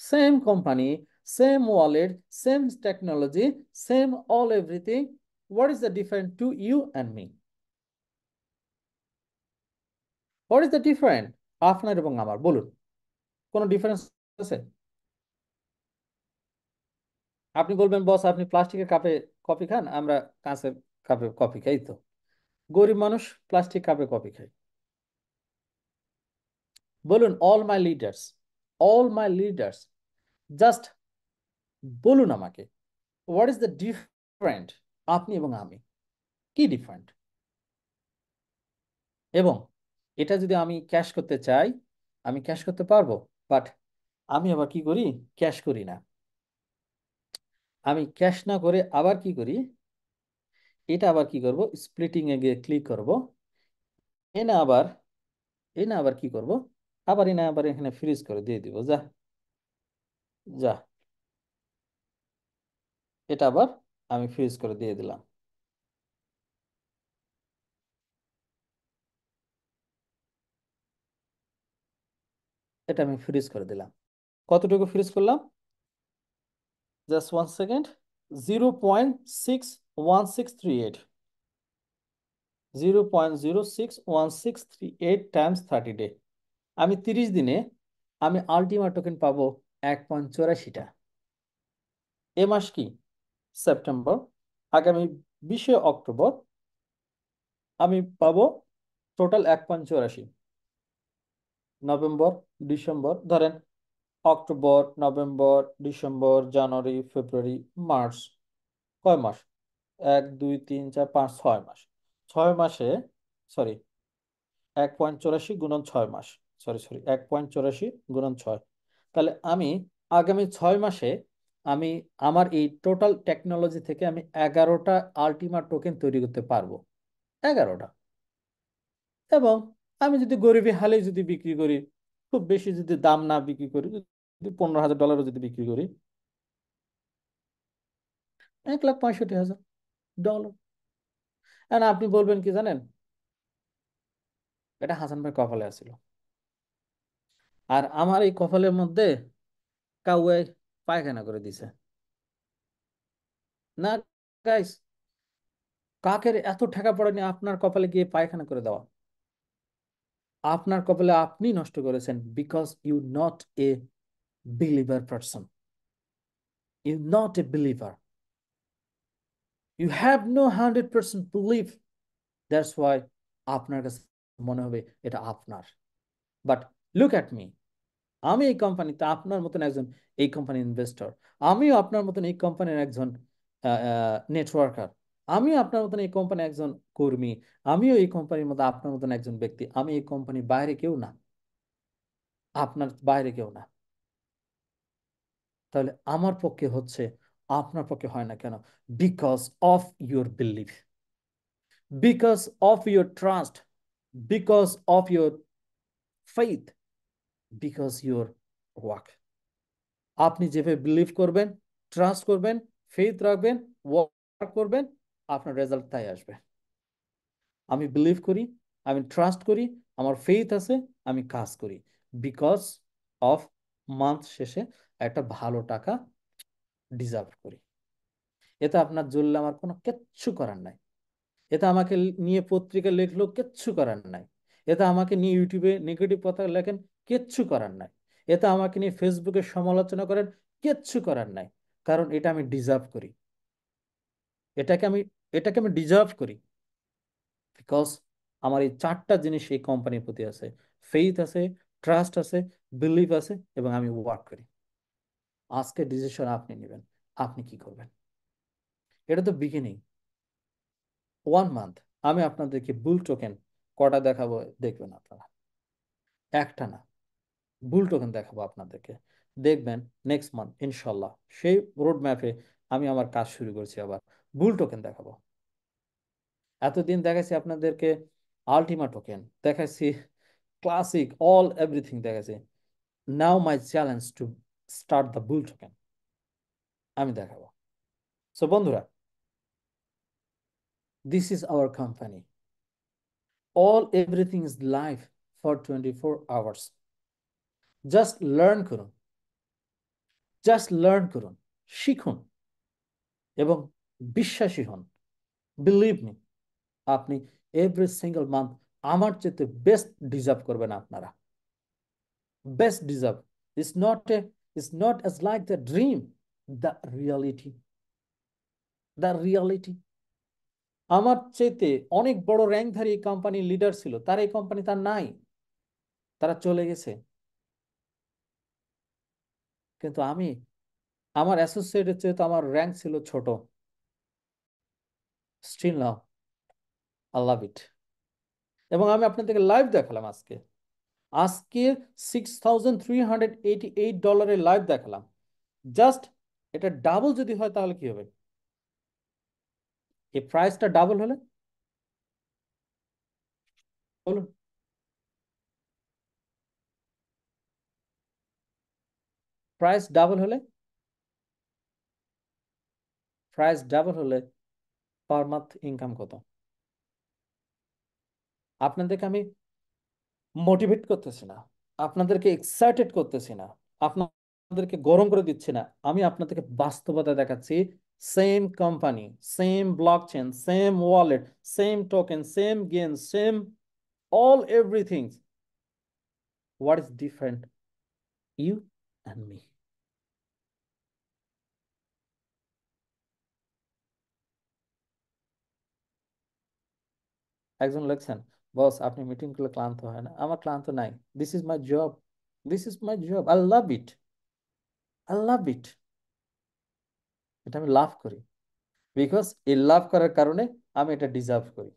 same company, same wallet, same technology, same all everything. What is the different to you and me? What is the different আপনার এবং আমার, বলুন, কোনো ডিফারেন্স আছে? আপনি বলবেন বস আপনি প্লাস্টিকের কাপে কফি খান, আমরা কাঁচের কাপে কফি খাই, তো গরিব মানুষ প্লাস্টিক কাপে কফি খাই। বলুন অল মাই লিডার্স, জাস্ট বলুন আমাকে, হোয়াট ইজ দ্য ডিফারেন্ট আপনি এবং আমি, কি ডিফারেন্ট? এবং এটা যদি আমি ক্যাশ করতে চাই, আমি ক্যাশ করতে পারবো, বাট আমি আবার কি করি? ক্যাশ করি না। আমি ক্যাশ না করে আবার কি করি? এটা আবার কি করব? স্প্লিটিং এ গিয়ে ক্লিক করব, এনে আবার এনে আবার কি করব? আবার এনে আবার এখানে ফ্রিজ করে দিয়ে দিব, যা যা, এটা আবার আমি ফ্রিজ করে দিয়ে দিলাম। এটা আমি ফ্রিজ করে দিলাম। কতটুকু ফ্রিজ করলাম? Just 1 second. 0.61638, 0.06163 Times 30 day. আমি 30 দিনে আমি আলটিমা টোকেন পাবো 1.84টা। এ মাস কি? সেপ্টেম্বর। আগামী 20শে অক্টোবর আমি পাবো টোটাল 1.84। নভেম্বর, ডিসেম্বর ধরেন, অক্টোবর, নভেম্বর, ডিসেম্বর, জানুয়ারি, ফেব্রুয়ারি, মার্চ, কয় মাস? 1 2 3 4 5 6 মাস। 6 মাসে, সরি, 1.84 গুণন 6 মাস, সরি সরি 1.84 গুণন 6। তাহলে আমি আগামী 6 মাসে আমি আমার এই টোটাল টেকনোলজি থেকে আমি 11টা আলটিমা টোকেন তৈরি করতে পারবো, 11টা। এবং আমি যদি গরিবী হালে যদি বিক্রি করি, খুব বেশি যদি দাম না বিক্রি করি, যদি $15,000 যদি বিক্রি করি, 1,65,000 ডলার। আর আপনি বলবেন কি জানেন, এটা হাসান ভাই কপালে আছিল, আর আমার এই কপালের মধ্যে কাউয়ে পায়খানা করে দিছে। না গাইস, কাকের এত টাকা পড়েনি আপনার কপালে গিয়ে পায়খানা করে দেওয়া। আপনার কপালে আপনি নষ্ট করেছেন, because you not a believer person, you not a believer, you have no 100% believe. That's why আপনার কাছে মনে হবে এটা আপনার। বাট লুক অ্যাট মি, আমি এই কোম্পানিতে আপনার মতন একজন এই কোম্পানির ইনভেস্টর, আমিও আপনার মতন এই কোম্পানির একজন নেটওয়ার্কার, আমিও আপনার মতন এই কোম্পানির একজন কর্মী, আমিও এই কোম্পানির মতো আপনার মতন একজন ব্যক্তি। আমি এই কোম্পানির বাইরে কেউ না, আপনার বাইরে কেউ না। তাহলে আমার পক্ষে হচ্ছে, আপনার পক্ষে হয় না কেন? Because of your belief, because of your trust, because of your faith, because your work. আপনি যেভাবে বিলিভ করবেন, ট্রাস্ট করবেন, ফেইথ রাখবেন, ওয়ার্ক করবেন, আপনার রেজাল্ট তাই আসবে। আমি বিলিভ করি, আমি ট্রাস্ট করি, আমার ফেইথ আছে, আমি কাজ করি, বিকজ অফ মান্থ শেষে একটা ভালো টাকা ডিজার্ভ করি। এতে আপনার জ্বললে আমার কোনো কিচ্ছু করার নাই। এতে আমাকে নিয়ে পত্রিকা লেখলো, কিচ্ছু করার নাই। এতে আমাকে নিয়ে ইউটিউবে নেগেটিভ কথা লেখেন, কিচ্ছু করার নাই। এতে আমাকে নিয়ে ফেসবুকে সমালোচনা করেন, কিচ্ছু করার নাই। কারণ এটা আমি ডিজার্ভ করি, এটাকে আমি এটাকে আমি ডিজার্ভ করি, বিকজ আমার এই 4টা জিনিস এই কোম্পানির প্রতি আছে: ফেইথ আছে, ট্রাস্ট আছে, বিলিভ আছে, এবং আমি ওয়ার্ক করি। আজকে ডিসিশন আপনি নেবেন, আপনি কি করবেন। এটা তো বিগিনিং, 1 মান্থ। আমি আপনাদেরকে বুল টোকেন কটা দেখাবো, দেখবেন আপনারা। একটা না, বুল টোকেন দেখাবো আপনাদেরকে, দেখবেন নেক্সট মান্থ ইনশাল্লাহ সেই রোড ম্যাপে আমি আমার কাজ শুরু করছি, আবার বুল টোকেন দেখাবো। এতদিন দেখাচ্ছি আপনাদেরকে আলটিমা টোকেন দেখাচ্ছি, ক্লাসিক, অল এভরিথিং দেখেছি। Now my challenge to start the bull token, আমি দেখাবো। সো বন্ধুরা, this is our company, all everything is live for 24 hours. Just learn করুন, জাস্ট লার্ন করুন, শিখুন এবং বিশ্বাসী হন। বিলিভ মি, আপনি এভরি সিঙ্গেল মান্থ আমার চেয়ে বেস্ট ডিজার্ভ করবেন আপনারা। Best deserve is not as like the dream, the reality, the reality. আমার চেয়েতে অনেক বড় র্যাঙ্কধারী কোম্পানির লিডার ছিল, তার এই কোম্পানি তার নাই, তারা চলে গেছে। কিন্তু আমি, আমার অ্যাসোসিয়েটের চেয়ে তো আমার র্যাঙ্ক ছিল ছোট। স্টিল নাও আই লাভ ইট। এবং আমি আপনাদেরকে লাইভ দেখালাম আজকে, আজকে $6,388 লাইভ দেখালাম। জাস্ট এটা ডাবল যদি হয় তাহলে কি হবে? এই প্রাইসটা ডাবল হলে বলুন, প্রাইস ডাবল হলে, প্রাইস ডাবল হলে পার মান্থ ইনকাম কত? আপনাদেরকে আমি মোটিভেট করতেছি না, আপনাদেরকে এক্সাইটেড করতেছি না, আপনাদেরকে গরম করে দিচ্ছি না, আমি আপনাদেরকে বাস্তবতা দেখাচ্ছি। Same company, same blockchain, same wallet, same token, same game, same all everything. What is different? You and me. একজন লেখছেন, বস আপনি মিটিং করলে ক্লান্ত হয় না? আমার ক্লান্ত নাই। This is my job, this is my job, I love it, I love it. এটা আমি লাভ করি, বিকজ এই লাভ করার কারণে আমি এটা ডিজার্ভ করি।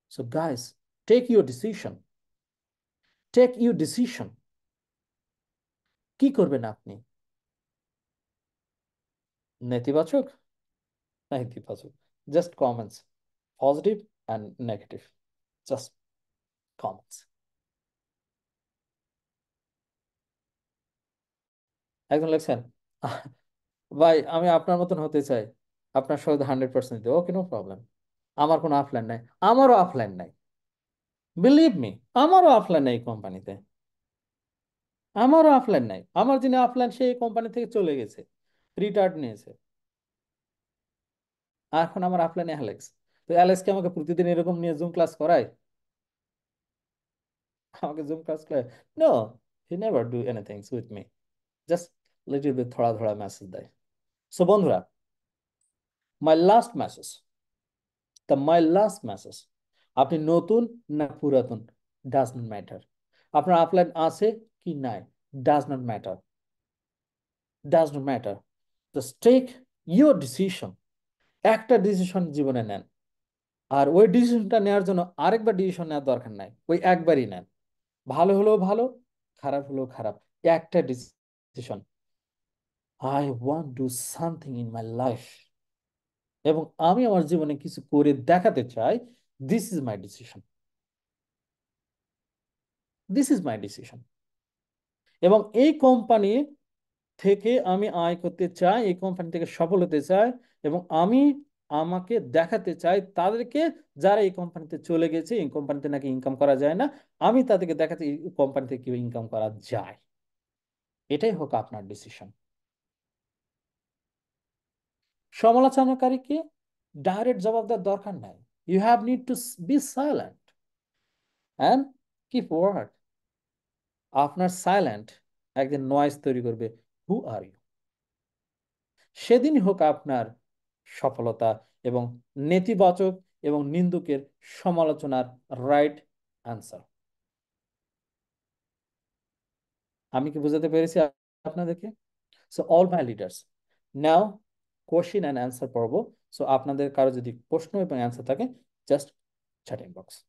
So guys, take your decision, take your decision. কি করবেন আপনি? নেতিবাচক না ইতিবাচক? Just comments, positive and negative, just comments. একজন লেখছেন, "আহ, ভাই আমি আপনার মতন হতে চাই, আপনার সাথে 100% দিতে।" ওকে, নো প্রবলেম। আমার কোনো আফলাইন নাই, আমারও আফলাইন নাই, বিলিভ মি, আমারও আফলাইন নাই এই কোম্পানিতে, আমারও আফলাইন নাই। আমার যিনি আফলাইন সেই কোম্পানি থেকে চলে গেছে, রিটায়ার্ড নিয়েছে। আর এখন আমার আফলাইনে অ্যালেক্স। তো অ্যালেক্সকে আমাকে প্রতিদিন এরকম নিয়ে জুম ক্লাস করায়? আমাকে জুম ক্লাস করায়? No, he never do anything with me, just little bit থোড়া থোড়া মেসেজ দেয়। সো বন্ধুরা, my last message, my last message, আপনি নতুন না পুরাতন, ডাজ নট ম্যাটার। আপনার আপলাইন আছে কি নাই, does not matter, does not matter. Just take your decision. একটা ডিসিশন জীবনে নেন, আর ওই ডিসিশনটা নেওয়ার জন্য আরেকবার ডিসিশন নেওয়ার দরকার নাই, ওই একবারই নেন। ভালো হলেও ভালো, খারাপ হলেও খারাপ, একটা decision, I want do something in my life, এবং আমি আমার জীবনে কিছু করে দেখাতে চাই। This is my decision, this is my decision. এবং এই কোম্পানি থেকে আমি আয় করতে চাই, এই কোম্পানি থেকে সফল হতে চাই, এবং আমি আমাকে দেখাতে চাই তাদেরকে, যারা এই কোম্পানিতে চলে গেছে, এই কোম্পানিতে নাকি ইনকাম করা যায় না, আমি তাদেরকে দেখাতে এই কোম্পানিতে কিভাবে ইনকাম করা যায়। এটাই হোক আপনার ডিসিশন। সমালোচনাকারীকে ডাইরেক্ট জবাব দেওয়ার দরকার নাই। You have need to be silent and keep word. আপনার সাইলেন্ট একদিন নয়েজ তৈরি করবে, হু আর ইউ। সেদিনই হোক আপনার সফলতা এবং নেতিবাচক এবং নিন্দুকের সমালোচনার রাইট অ্যান্সার। আমি কি বুঝাতে পেরেছি আপনাদেরকে? So all my leaders, now question and answer পর্ব। সো আপনাদের কারো যদি প্রশ্ন এবং অ্যান্সার থাকে, জাস্ট চ্যাট ইনবক্স।